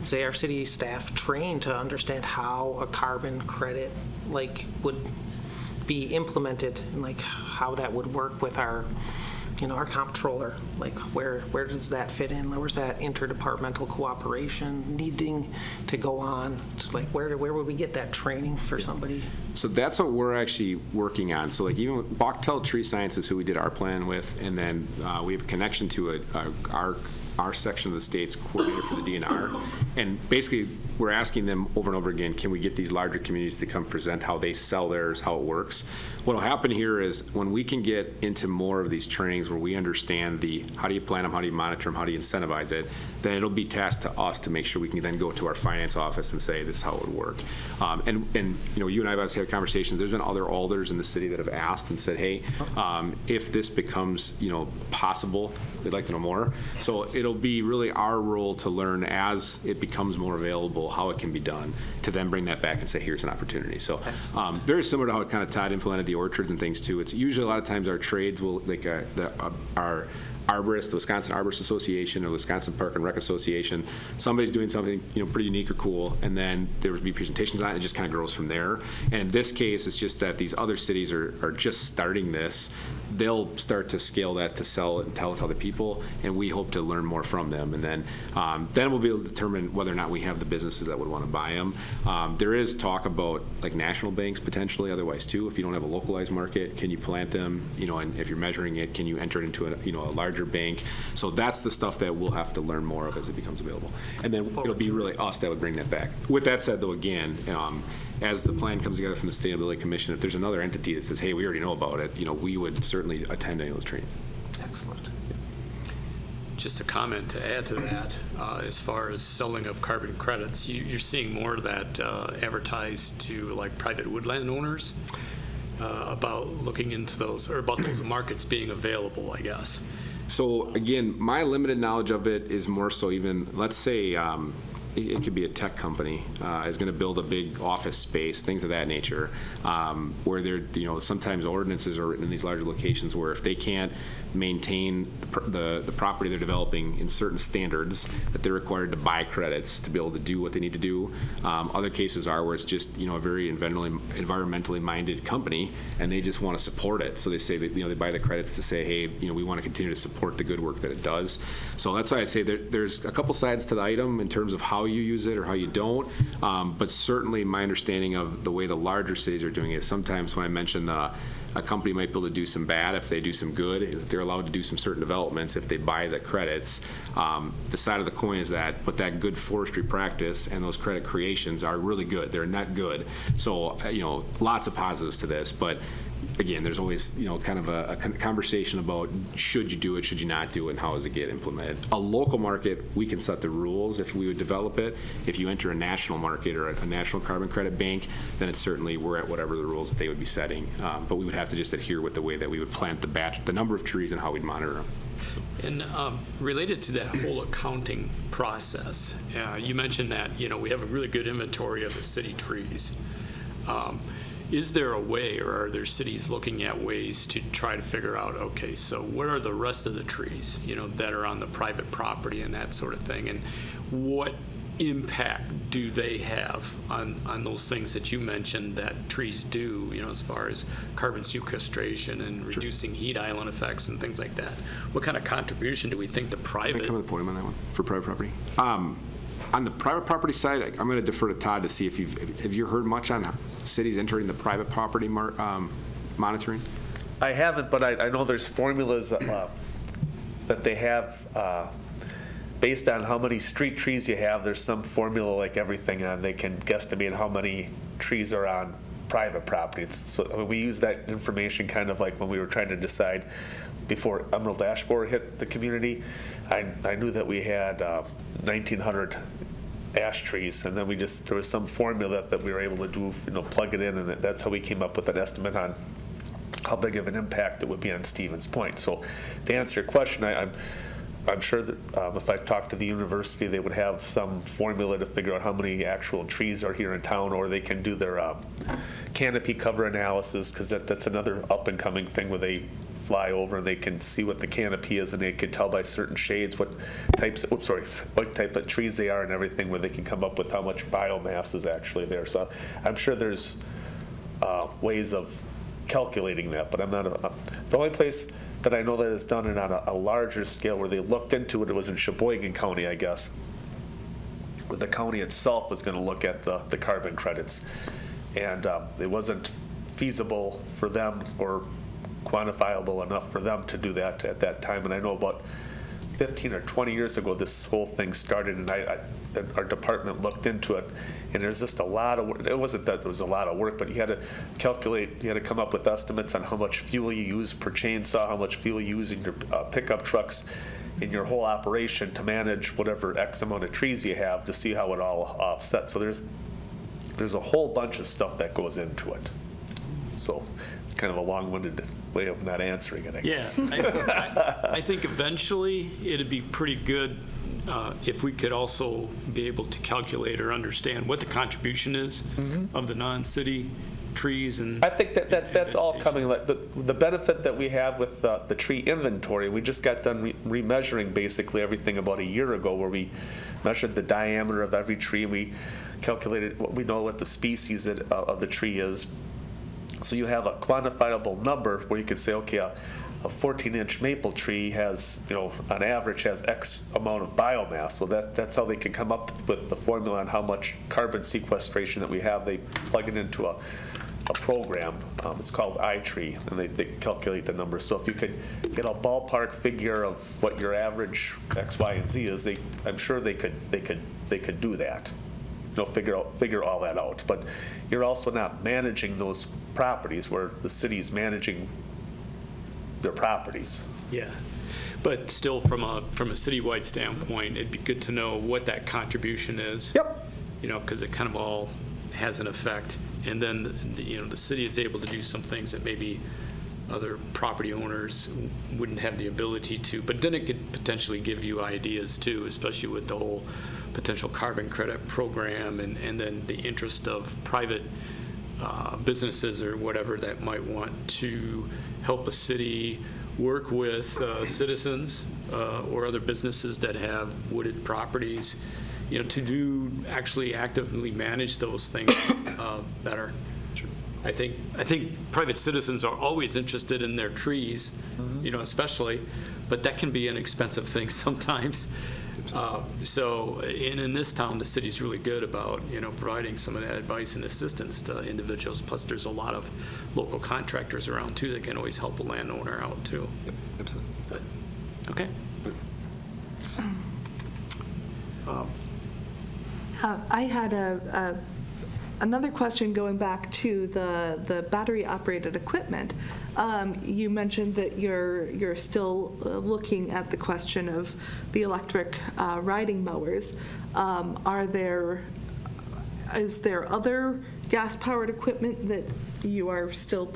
say, our city staff trained to understand how a carbon credit would be implemented, and how that would work with our our comptroller? Where does that fit in? Where's that interdepartmental cooperation needing to go on? Where would we get that training for somebody? So that's what we're actually working on. So even with Bachtel Tree Sciences, who we did our plan with, and then we have a connection to our section of the state's coordinator for the DNR. And basically, we're asking them over and over again, can we get these larger communities to come present how they sell theirs, how it works? What will happen here is when we can get into more of these trainings where we understand how do you plan them, how do you monitor them, how do you incentivize it, then it'll be tasked to us to make sure we can then go to our finance office and say, this is how it would work. And you and I have obviously had conversations. There's been other alders in the city that have asked and said, hey, if this becomes, possible, they'd like to know more. So it'll be really our role to learn as it becomes more available how it can be done, to then bring that back and say, here's an opportunity. So very similar to how it kind of Todd implemented the orchards and things too. It's usually a lot of times our trades will, our arborists, the Wisconsin Arborist Association or Wisconsin Park and Rec Association, somebody's doing something pretty unique or cool, and then there would be presentations on it, and it just kind of grows from there. And in this case, it's just that these other cities are just starting this. They'll start to scale that to sell it and tell it to other people, and we hope to learn more from them. And then we'll be able to determine whether or not we have the businesses that would want to buy them. There is talk about national banks potentially, otherwise too. If you don't have a localized market, can you plant them? And if you're measuring it, can you enter it into a larger bank? So that's the stuff that we'll have to learn more of as it becomes available. And then it'll be really us that would bring that back. With that said, though, again, as the plan comes together from the Sustainability Commission, if there's another entity that says, hey, we already know about it, we would certainly attend any of those trainings. Excellent. Just a comment to add to that, as far as selling of carbon credits, you're seeing more of that advertised to private woodland owners about looking into those, or about those markets being available, I guess. So again, my limited knowledge of it is more so even, let's say, it could be a tech company is going to build a big office space, things of that nature, where they're, sometimes ordinances are written in these larger locations where if they can't maintain the property they're developing in certain standards, that they're required to buy credits to be able to do what they need to do. Other cases are where it's just, a very environmentally minded company, and they just want to support it. So they say that, they buy the credits to say, hey, we want to continue to support the good work that it does. So that's why I say there's a couple sides to the item in terms of how you use it or how you don't. But certainly my understanding of the way the larger cities are doing it is sometimes when I mention a company might be able to do some bad if they do some good, is that they're allowed to do some certain developments if they buy the credits. The side of the coin is that, but that good forestry practice and those credit creations are really good. They're not good. So, lots of positives to this, but again, there's always, kind of a conversation about should you do it, should you not do it, and how does it get implemented. A local market, we can set the rules if we would develop it. If you enter a national market or a national carbon credit bank, then it's certainly, we're at whatever the rules that they would be setting. But we would have to just adhere with the way that we would plant the number of trees and how we'd monitor them. And related to that whole accounting process, you mentioned that, we have a really good inventory of the city trees. Is there a way, or are there cities looking at ways to try to figure out, okay, so what are the rest of the trees, that are on the private property and that sort of thing, and what impact do they have on those things that you mentioned that trees do, as far as carbon sequestration and reducing heat island effects and things like that? What kind of contribution do we think the private... Can I come to the podium on that one for private property? On the private property side, I'm going to defer to Todd to see if have you heard much on cities entering the private property monitoring? I haven't, but I know there's formulas that they have based on how many street trees you have. There's some formula like everything on. They can guesstimate how many trees are on private property. So I mean, we use that information kind of like when we were trying to decide before emerald ash borer hit the community. I knew that we had 1,900 ash trees, and then there was some formula that we were able to do, plug it in, and that's how we came up with an estimate on how big of an impact it would be on Stevens Point. So to answer your question, I'm sure that if I talked to the university, they would have some formula to figure out how many actual trees are here in town, or they can do their canopy cover analysis, because that's another up-and-coming thing where they fly over and they can see what the canopy is, and they can tell by certain shades what type of trees they are and everything, where they can come up with how much biomass is actually there. So I'm sure there's ways of calculating that, but I'm not the only place that I know that is done it on a larger scale where they looked into it was in Sheboygan County, I guess, where the county itself was going to look at the carbon credits, and it wasn't feasible for them or quantifiable enough for them to do that at that time. And I know about 15 or 20 years ago this whole thing started, and our department looked into it, and there's just a lot of work. It wasn't that it was a lot of work, but you had to calculate, you had to come up with estimates on how much fuel you use per chainsaw, how much fuel you use in your pickup trucks, in your whole operation to manage whatever X amount of trees you have, to see how it all offsets. So there's a whole bunch of stuff that goes into it. So it's kind of a long-winded way of not answering it, I guess. Yeah, I think eventually it'd be pretty good if we could also be able to calculate or understand what the contribution is of the non-city trees. And I think that's all coming. Like the benefit that we have with the tree inventory, we just got done remeasuring basically everything about a year ago, where we measured the diameter of every tree. We calculated what we know what the species of the tree is. So you have a quantifiable number where you could say, okay, a 14-inch maple tree has, on average has X amount of biomass. So that's how they can come up with the formula on how much carbon sequestration that we have. They plug it into a program. It's called iTree, and they calculate the numbers. So if you could get a ballpark figure of what your average X, Y, and Z is, I'm sure they could do that. Figure all that out. But you're also not managing those properties where the city's managing their properties. yeah, but still from a citywide standpoint, it'd be good to know what that contribution is. Yep. Because it kind of all has an effect. And then, the city is able to do some things that maybe other property owners wouldn't have the ability to. But then it could potentially give you ideas too, especially with the whole potential carbon credit program, and then the interest of private businesses or whatever that might want to help a city work with citizens or other businesses that have wooded properties, to actually actively manage those things better. I think private citizens are always interested in their trees, especially, but that can be an expensive thing sometimes. So in this town, the city's really good about, providing some of that advice and assistance to individuals. Plus, there's a lot of local contractors around too that can always help a landowner out too. Yep, absolutely. But, okay. I had another question going back to the battery-operated equipment. You mentioned that you're still looking at the question of the electric riding mowers. Is there other gas-powered equipment that you are still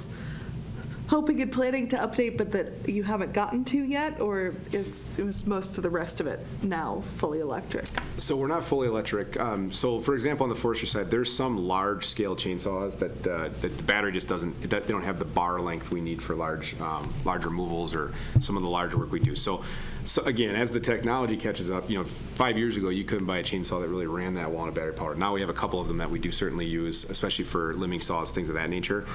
hoping and planning to update, but that you haven't gotten to yet, or is most of the rest of it now fully electric? So we're not fully electric. So for example, on the forestry side, there's some large-scale chainsaws that the battery just doesn't, they don't have the bar length we need for large removals or some of the larger work we do. So again, as the technology catches up, 5 years ago, you couldn't buy a chainsaw that really ran that well on a battery power. Now we have a couple of them that we do certainly use, especially for limbing saws, things of that nature.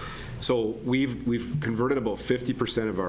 So we've converted about 50% of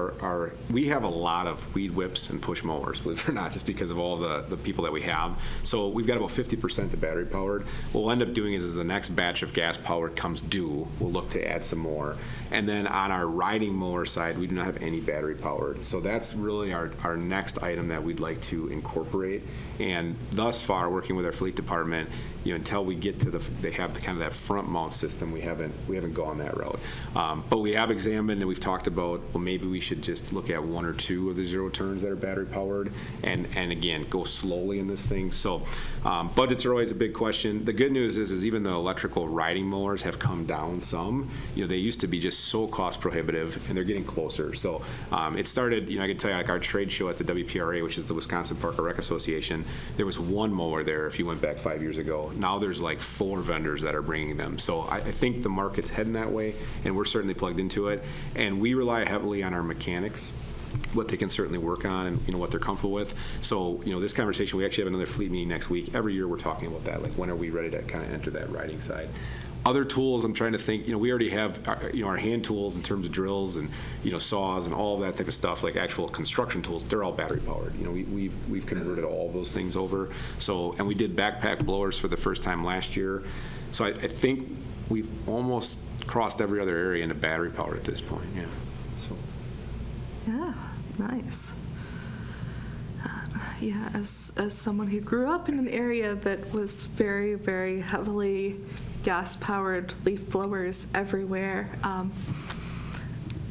we have a lot of weed whips and push mowers, believe it or not, just because of all the people that we have. So we've got about 50% the battery powered. What we'll end up doing is the next batch of gas powered comes due, we'll look to add some more. And then on our riding mower side, we do not have any battery powered. So that's really our next item item that we'd like to incorporate. And thus far, working with our fleet department, until we get to they have kind of that front mount system, we haven't gone that route. But we have examined and we've talked about, well, maybe we should just look at 1 or 2 of the zero turns that are battery powered, and again, go slowly in this thing. So budgets are always a big question. The good news is even the electrical riding mowers have come down some. They used to be just so cost prohibitive, and they're getting closer. So it started, I can tell you, like our trade show at the WPRA, which is the Wisconsin Park and Rec Association, there was 1 mower there if you went back 5 years ago. Now there's like 4 vendors that are bringing them. So I think the market's heading that way, and we're certainly plugged into it. And we rely heavily on our mechanics, what they can certainly work on, and what they're comfortable with. So this conversation, we actually have another fleet meeting next week. Every year we're talking about that, like when are we ready to kind of enter that riding side. Other tools, I'm trying to think, we already have our hand tools in terms of drills and saws and all that type of stuff, like actual construction tools. They're all battery powered. We've converted all of those things over. So, and we did backpack blowers for the first time last year. So I think we've almost crossed every other area into battery powered at this point. Yeah. So. Yeah, nice. Yeah, as someone who grew up in an area that was very, very heavily gas-powered leaf blowers everywhere,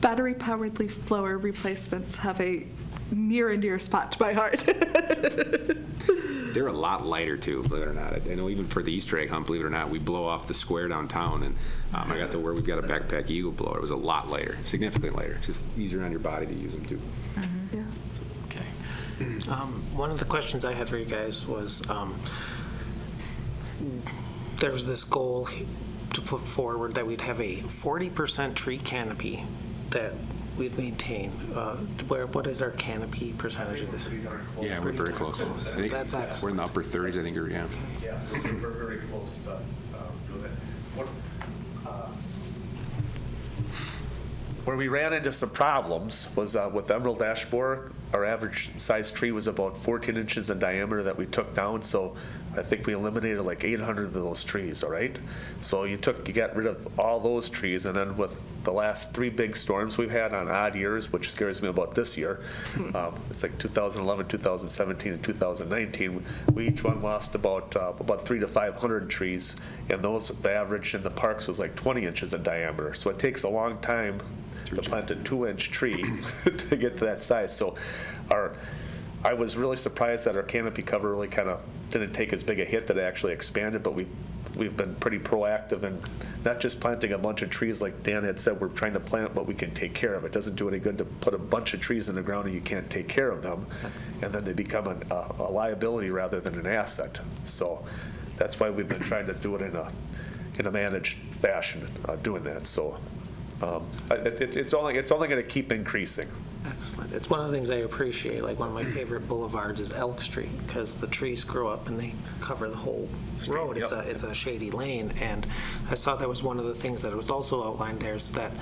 battery-powered leaf blower replacements have a near and dear spot to my heart. They're a lot lighter too, believe it or not. I know even for the Easter egg hunt, believe it or not, we blow off the square downtown, and I got to where we've got a backpack eagle blower. It was a lot lighter, significantly lighter. It's just easier on your body to use them too. Yeah. Okay. One of the questions I had for you guys was, there was this goal to put forward that we'd have a 40% tree canopy that we'd maintain. What is our canopy percentage of this? Yeah, we're very close. I think That's excellent. we're in the upper 30s, I think, or yeah. Yeah, we're very close to doing it. Where we ran into some problems was with emerald ash borer. Our average size tree was about 14 inches in diameter that we took down, so I think we eliminated like 800 of those trees, all right? So you got rid of all those trees, and then with the last 3 big storms we've had on odd years, which scares me about this year, it's like 2011, 2017, and 2019, we each one lost about 300 to 500 trees, and the average in the parks was like 20 inches in diameter. So it takes a long time to plant a 2-inch tree to get to that size. So I was really surprised that our canopy cover really kind of didn't take as big a hit, that it actually expanded, but we've been pretty proactive in not just planting a bunch of trees like Dan had said. We're trying to plant what we can take care of. It doesn't do any good to put a bunch of trees in the ground and you can't take care of them, and then they become a liability rather than an asset. So that's why we've been trying to do it in a managed fashion, doing that. So it's only going to keep increasing. Excellent. It's one of the things I appreciate. Like, one of my favorite boulevards is Elk Street, because the trees grow up and they cover the whole road. Yep. It's a shady lane, and I saw that was one of the things that was also outlined there, is that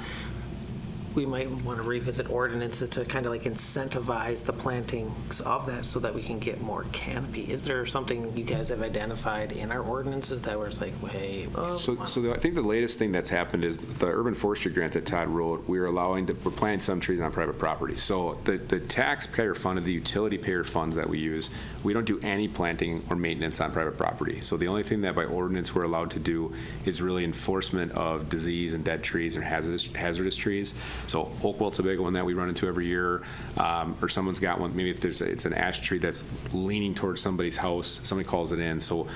we might want to revisit ordinances to kind of like incentivize the plantings of that so that we can get more canopy. Is there something you guys have identified in our ordinances that was like, hey? I think the latest thing that's happened is the urban forestry grant that Todd wrote. We're planting some trees on private property. So the taxpayer fund, the utility payer funds that we use, we don't do any planting or maintenance on private property. So the only thing that by ordinance we're allowed to do is really enforcement of disease and dead trees and hazardous trees. So oak wilt's a big one that we run into every year, or someone's got one. Maybe if it's an ash tree that's leaning towards somebody's house, somebody calls it in. So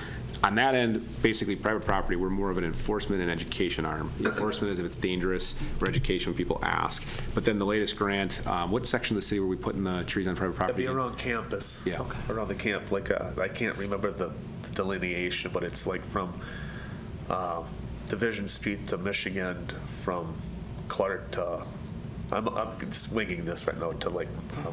on that end, basically private property, we're more of an enforcement and education arm. The enforcement is if it's dangerous, or education when people ask. But then the latest grant, what section of the city were we putting the trees on private property? It'd be around campus. Yeah. Okay. Around the camp. Like I can't remember the delineation, but it's like from Division Street to Michigan, from Clark to, I'm swinging this right now, to like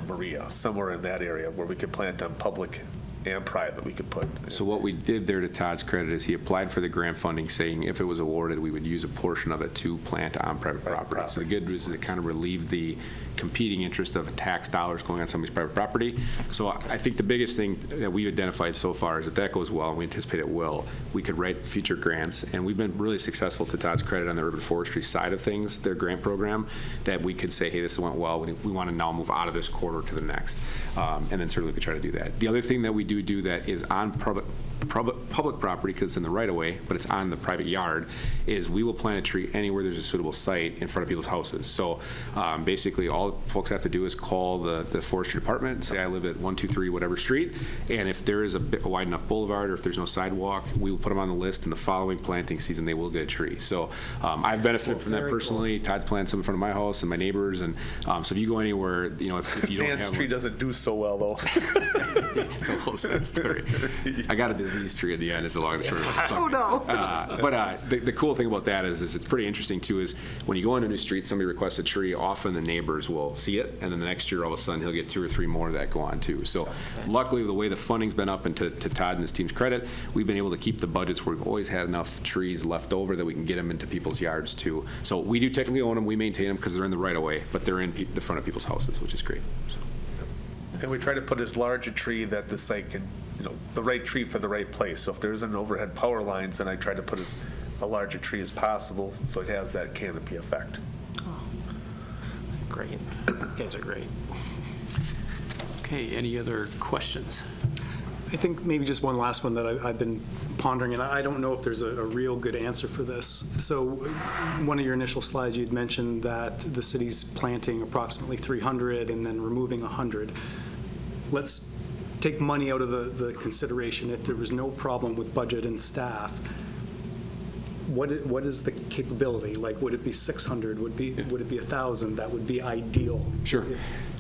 Maria, somewhere in that area where we could plant on public and private we could put. So what we did there, to Todd's credit, is he applied for the grant funding, saying if it was awarded, we would use a portion of it to plant on private property. So the good news is it kind of relieved the competing interest of tax dollars going on somebody's private property. So I think the biggest thing that we've identified so far is if that goes well, and we anticipate it will, we could write future grants. And we've been really successful, to Todd's credit, on the urban forestry side of things, their grant program, that we could say, hey, this went well. We want to now move out of this quarter to the next. And then certainly we could try to do that. The other thing that we do that is on public property, because it's in the right of way, but it's on the private yard, is we will plant a tree anywhere there's a suitable site in front of people's houses. So basically all folks have to do is call the forestry department, say I live at 123 whatever street, and if there is a wide enough boulevard or if there's no sidewalk, we will put them on the list, and the following planting season they will get a tree. So I've benefited from that personally. Todd's planted some in front of my house and my neighbors, and so if you go anywhere, if you don't Dan's have tree doesn't do so well though. it's a whole sad story. I got a disease tree at the end, is the long and short of it. Oh, no. But the cool thing about that is it's pretty interesting too, is when you go into a new street, somebody requests a tree, often the neighbors will see it, and then the next year all of a sudden he'll get 2 or 3 more that go on too. So luckily, the way the funding's been up, and to Todd and his team's credit, we've been able to keep the budgets where we've always had enough trees left over that we can get them into people's yards too. So we do technically own them, we maintain them because they're in the right of way, but they're in the front of people's houses, which is great. So. And we try to put as large a tree that the site can, the right tree for the right place. So if there's an overhead power lines, then I try to put as a larger tree as possible so it has that canopy effect. Great. You guys are great. Okay, any other questions? I think maybe just one last one that I've been pondering, and I don't know if there's a real good answer for this. So one of your initial slides, you'd mentioned that the city's planting approximately 300 and then removing 100. Let's take money out of the consideration. If there was no problem with budget and staff, what is the capability? Like, would it be 600? Would it be 1,000? That would be ideal. Sure.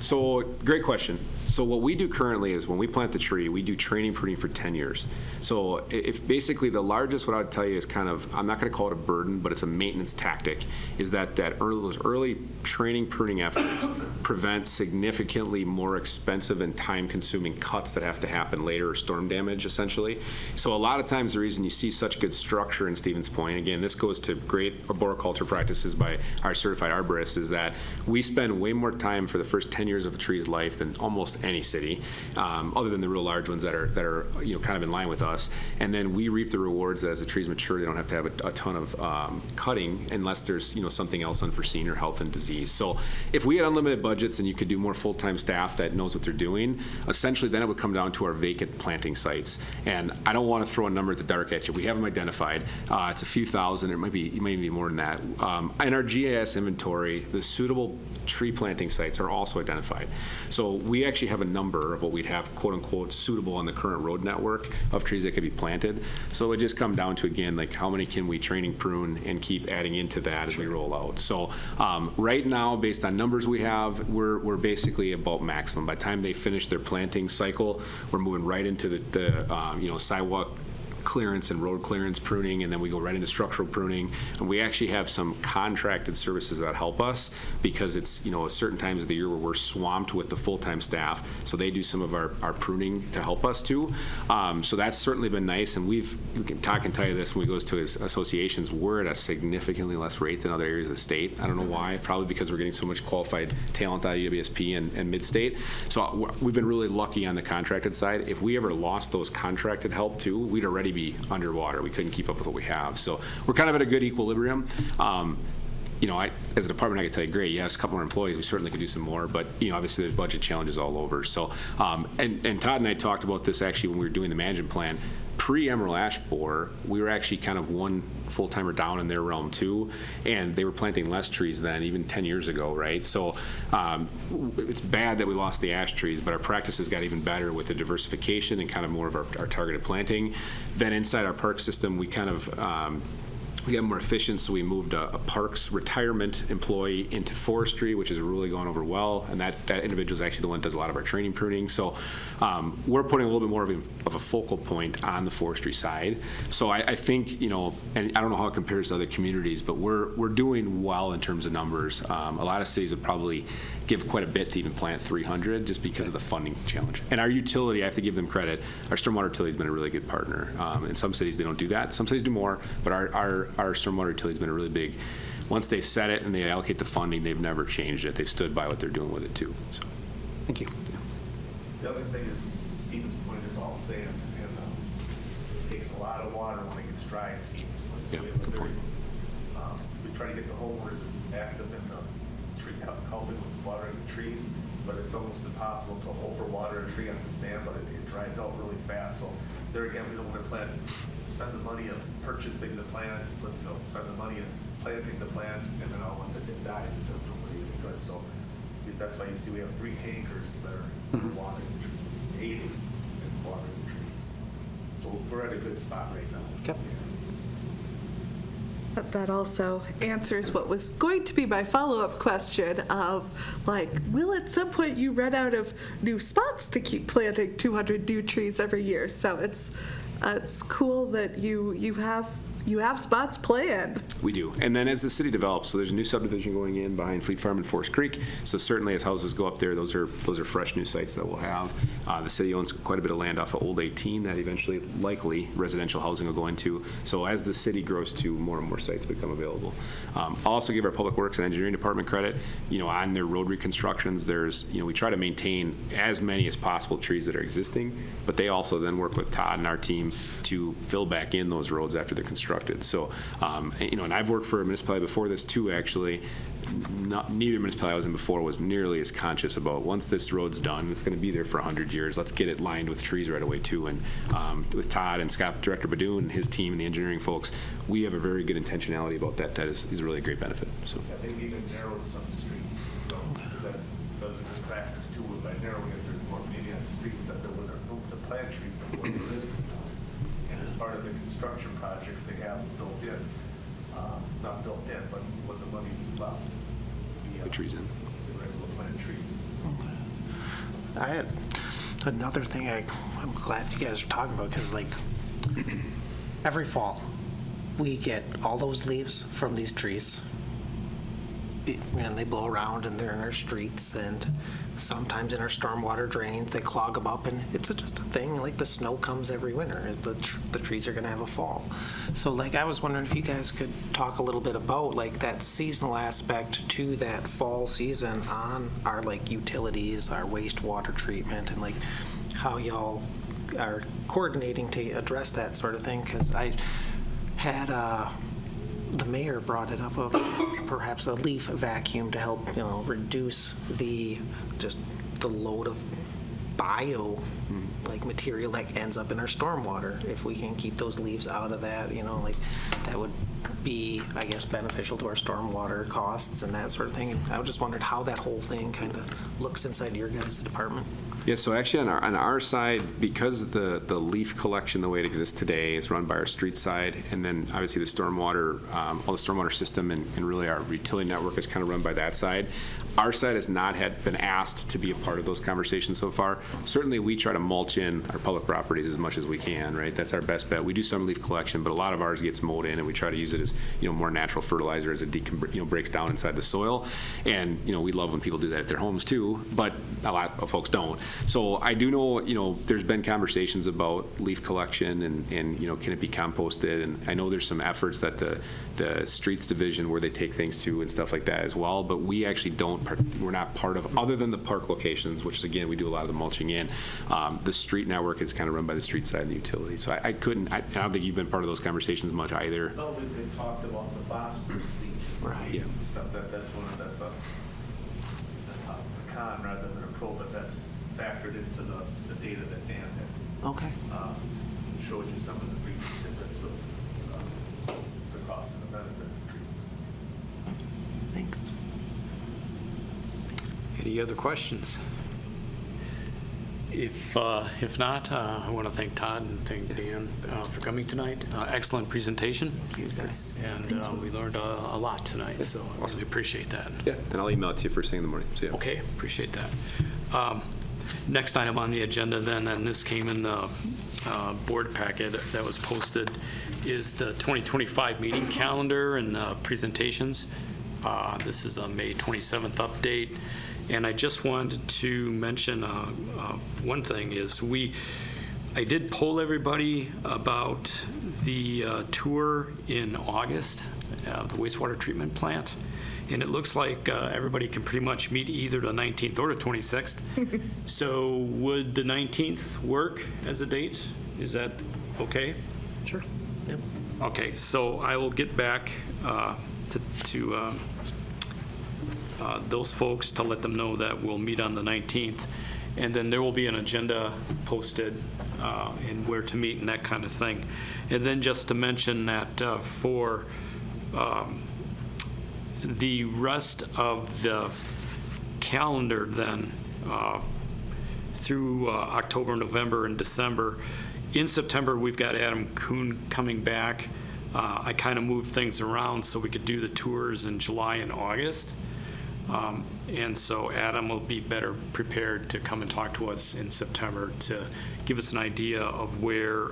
So great question. So what we do currently is when we plant the tree, we do training pruning for 10 years. So if basically the largest, what I would tell you is kind of, I'm not going to call it a burden, but it's a maintenance tactic, is that those early training pruning efforts prevent significantly more expensive and time-consuming cuts that have to happen later, or storm damage, essentially. So a lot of times the reason you see such good structure in Stevens Point, again, this goes to great arboriculture practices by our certified arborists, is that we spend way more time for the first 10 years of a tree's life than almost any city, other than the real large ones that are kind of in line with us. And then we reap the rewards that as the trees mature, they don't have to have a ton of cutting unless there's something else unforeseen or health and disease. So if we had unlimited budgets and you could do more full-time staff that knows what they're doing, essentially then it would come down to our vacant planting sites. And I don't want to throw a number at the dark at you. We have them identified. It's a few thousand. It might be more than that. In our GIS inventory, the suitable tree planting sites are also identified. So we actually have a number of what we'd have, quote unquote, suitable on the current road network of trees that could be planted. So it would just come down to, again, like how many can we training prune and keep adding into that as we roll out. So right now, based on numbers we have, we're basically about maximum. By the time they finish their planting cycle, we're moving right into the sidewalk clearance and road clearance pruning, and then we go right into structural pruning. And we actually have some contracted services that help us because it's, certain times of the year where we're swamped with the full-time staff. So they do some of our pruning to help us too. So that's certainly been nice. And Todd can tell you this when we goes to his associations, we're at a significantly less rate than other areas of the state. I don't know why, probably because we're getting so much qualified talent out of UWSP and mid-state. So we've been really lucky on the contracted side. If we ever lost those contracted help too, we'd already be underwater. We couldn't keep up with what we have. So we're kind of at a good equilibrium. As a department, I could tell you, great, yes, a couple more employees, we certainly could do some more, but, obviously there's budget challenges all over. So, and Todd and I talked about this actually when we were doing the management plan. Pre-Emerald Ash Borer, we were actually kind of one full-timer down in their realm too, and they were planting less trees then, even 10 years ago, right? So it's bad that we lost the ash trees, but our practices got even better with the diversification and kind of more of our targeted planting. Then inside our park system, we kind of We got more efficient, so we moved a parks retirement employee into forestry, which is really going over well, and that individual is actually the one that does a lot of our training pruning. So we're putting a little bit more of a focal point on the forestry side. So I think, and I don't know how it compares to other communities, but we're doing well in terms of numbers. A lot of cities would probably give quite a bit to even plant 300 just because of the funding challenge. And our utility, I have to give them credit, our stormwater utility has been a really good partner. In some cities, they don't do that. Some cities do more, but our stormwater utility has been a really big, once they set it and they allocate the funding, they've never changed it. They've stood by what they're doing with it too. So. Thank you. The other thing is, Stevens Point is all sand, and it takes a lot of water when it gets dry at Stevens Point. So Yeah, we have a good very, point. we try to get the homeowners as active in the tree, helping with watering the trees, but it's almost impossible to overwater a tree on the sand, but it dries out really fast. So there again, we don't want to spend the money of purchasing the plant, but spend the money of planting the plant, and then once it dies, it doesn't really any good. So that's why you see we have 3 tankers that are watering the trees, aiding in watering the trees. So we're at a good spot right now. Okay. That also answers what was going to be my follow-up question of, will at some point you run out of new spots to keep planting 200 new trees every year? So it's cool that you have spots planned. We do. And then as the city develops, so there's a new subdivision going in behind Fleet Farm and Forest Creek. So certainly as houses go up there, those are fresh new sites that we'll have. The city owns quite a bit of land off of Old 18 that eventually, likely, residential housing will go into. So as the city grows to more and more sites become available. I'll also give our Public Works and Engineering Department credit, on their road reconstructions. There's, we try to maintain as many as possible trees that are existing, but they also then work with Todd and our team to fill back in those roads after they're constructed. So, and I've worked for a municipality before this too, actually. Neither municipality I was in before was nearly as conscious about, once this road's done, it's going to be there for 100 years, let's get it lined with trees right away too. And with Todd and Scott, Director Beduhn and his team and the engineering folks, we have a very good intentionality about that. That is really a great benefit. So. Yeah, they've even narrowed some streets, because that does a good practice too, by narrowing it, there's more maybe on streets that there wasn't room to plant trees before there is now. And as part of the construction projects, they have built in, not built in, but when the money's left, The trees in. they're able to plant trees. I had another thing I'm glad you guys are talking about, because every fall we get all those leaves from these trees, and they blow around and they're in our streets, and sometimes in our stormwater drains they clog them up, and it's just a thing. The snow comes every winter, the trees are going to have a fall. So I was wondering if you guys could talk a little bit about that seasonal aspect to that fall season on our utilities, our wastewater treatment, and how y'all are coordinating to address that sort of thing. Because I had the mayor brought it up of perhaps a leaf vacuum to help reduce the load of bio material that ends up in our stormwater. If we can keep those leaves out of that, that would be, I guess, beneficial to our stormwater costs and that sort of thing. And I was just wondering how that whole thing kind of looks inside your guys' department. Yeah, so actually on our side, because the leaf collection, the way it exists today, is run by our street side, and then obviously the stormwater, all the stormwater system and really our utility network is kind of run by that side. Our side has not been asked to be a part of those conversations so far. Certainly we try to mulch in our public properties as much as we can, right? That's our best bet. We do some leaf collection, but a lot of ours gets mowed in, and we try to use it as more natural fertilizer as it breaks down inside the soil. And we love when people do that at their homes too, but a lot of folks don't. So I do know, there's been conversations about leaf collection and can it be composted? And I know there's some efforts that the streets division where they take things to and stuff like that as well, but we actually we're not part of, other than the park locations, which is, again, we do a lot of the mulching in. The street network is kind of run by the street side and the utility. So I don't think you've been part of those conversations much either. Well, we've talked about the phosphorus leaks. Right. Yeah. And stuff, that's a con rather than a pro, but that's factored into the data that Dan had. Okay. Showed you some of the brief snippets of the costs and the benefits of trees. Thanks. Any other questions? If not, I want to thank Todd and thank Dan for coming tonight. Excellent presentation. And we learned a lot tonight, so I really appreciate that. Yeah, and I'll email it to you first thing in the morning. So, yeah. Okay, appreciate that. Next item on the agenda then, and this came in the board packet that was posted, is the 2025 meeting calendar and presentations. This is a May 27th update. And I just wanted to mention one thing is I did poll everybody about the tour in August of the wastewater treatment plant. And it looks like everybody can pretty much meet either the 19th or the 26th. So would the 19th work as a date? Is that okay? Sure. Yep. Okay, so I will get back to those folks to let them know that we'll meet on the 19th. And then there will be an agenda posted and where to meet and that kind of thing. And then just to mention that for the rest of the calendar then through October, November, and December. In September, we've got Adam Kuhn coming back. I kind of moved things around so we could do the tours in July and August. And so Adam will be better prepared to come and talk to us in September to give us an idea of where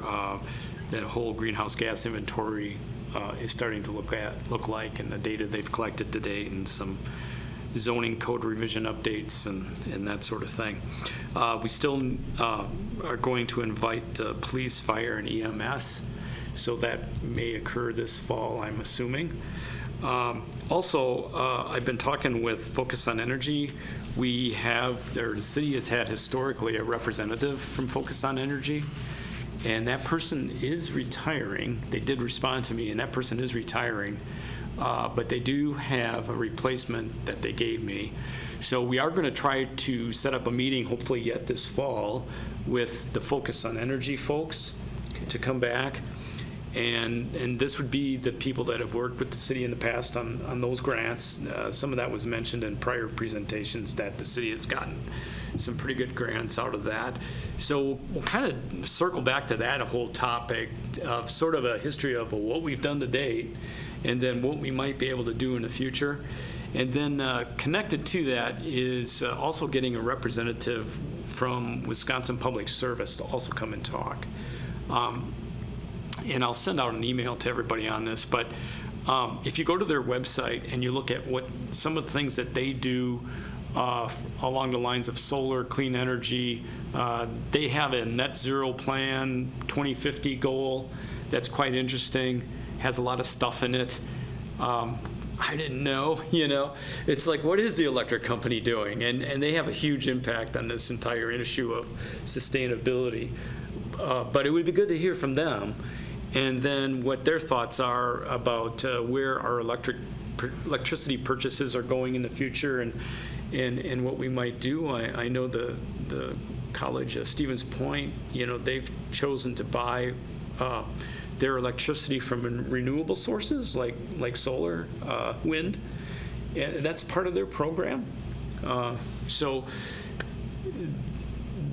that whole greenhouse gas inventory is starting to look like, and the data they've collected to date, and some zoning code revision updates and that sort of thing. We still are going to invite police, fire, and EMS, so that may occur this fall, I'm assuming. Also, I've been talking with Focus on Energy. The city has had historically a representative from Focus on Energy, and that person is retiring. They did respond to me, and that person is retiring, but they do have a replacement that they gave me. So we are going to try to set up a meeting, hopefully yet this fall, with the Focus on Energy folks to come back. And this would be the people that have worked with the city in the past on those grants. Some of that was mentioned in prior presentations that the city has gotten some pretty good grants out of that. So we'll kind of circle back to that whole topic of sort of a history of what we've done to date and then what we might be able to do in the future. And then connected to that is also getting a representative from Wisconsin Public Service to also come and talk. And I'll send out an email to everybody on this, but if you go to their website and you look at what some of the things that they do along the lines of solar, clean energy, they have a net zero plan, 2050 goal that's quite interesting, has a lot of stuff in it. I didn't know, It's like, what is the electric company doing? And they have a huge impact on this entire issue of sustainability. But it would be good to hear from them. And then what their thoughts are about where our electricity purchases are going in the future and what we might do. I know the college, Stevens Point, they've chosen to buy their electricity from renewable sources like solar, wind, and that's part of their program. So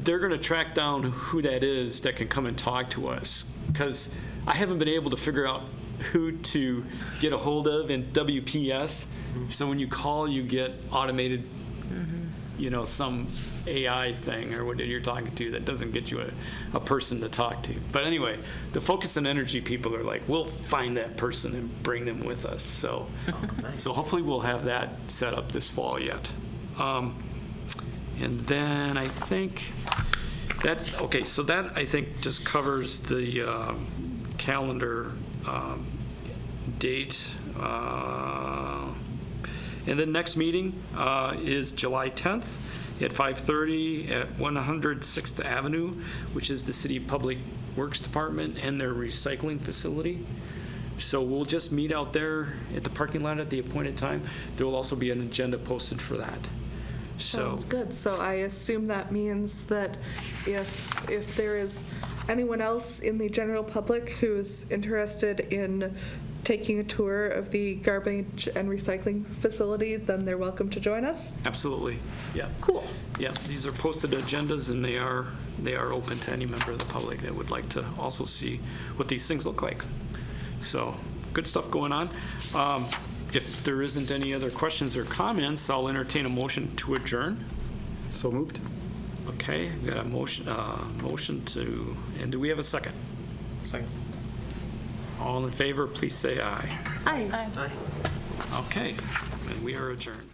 they're going to track down who that is that can come and talk to us, because I haven't been able to figure out who to get a hold of in WPS. So when you call, you get automated, some AI thing or what you're talking to that doesn't get you a person to talk to. But anyway, the Focus on Energy people are like, we'll find that person and bring them with us. So, Nice. So hopefully we'll have that set up this fall yet. And then I think so that I think just covers the calendar date. And the next meeting is July 10th at 5:30 at 106th Avenue, which is the City Public Works Department and their recycling facility. So we'll just meet out there at the parking lot at the appointed time. There will also be an agenda posted for that. Sounds good. So I assume that means that if there is anyone else in the general public who's interested in taking a tour of the garbage and recycling facility, then they're welcome to join us. Absolutely, yeah. Cool. Yeah, these are posted agendas, and they are open to any member of the public that would like to also see what these things look like. So, good stuff going on. If there isn't any other questions or comments, I'll entertain a motion to adjourn. So moved. Okay, we got a motion to, and do we have a second? Second. All in favor, please say aye. Aye. Okay, and we are adjourned.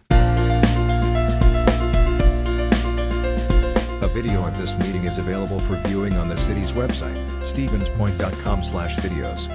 A video of this meeting is available for viewing on the city's website, stevenspoint.com/videos.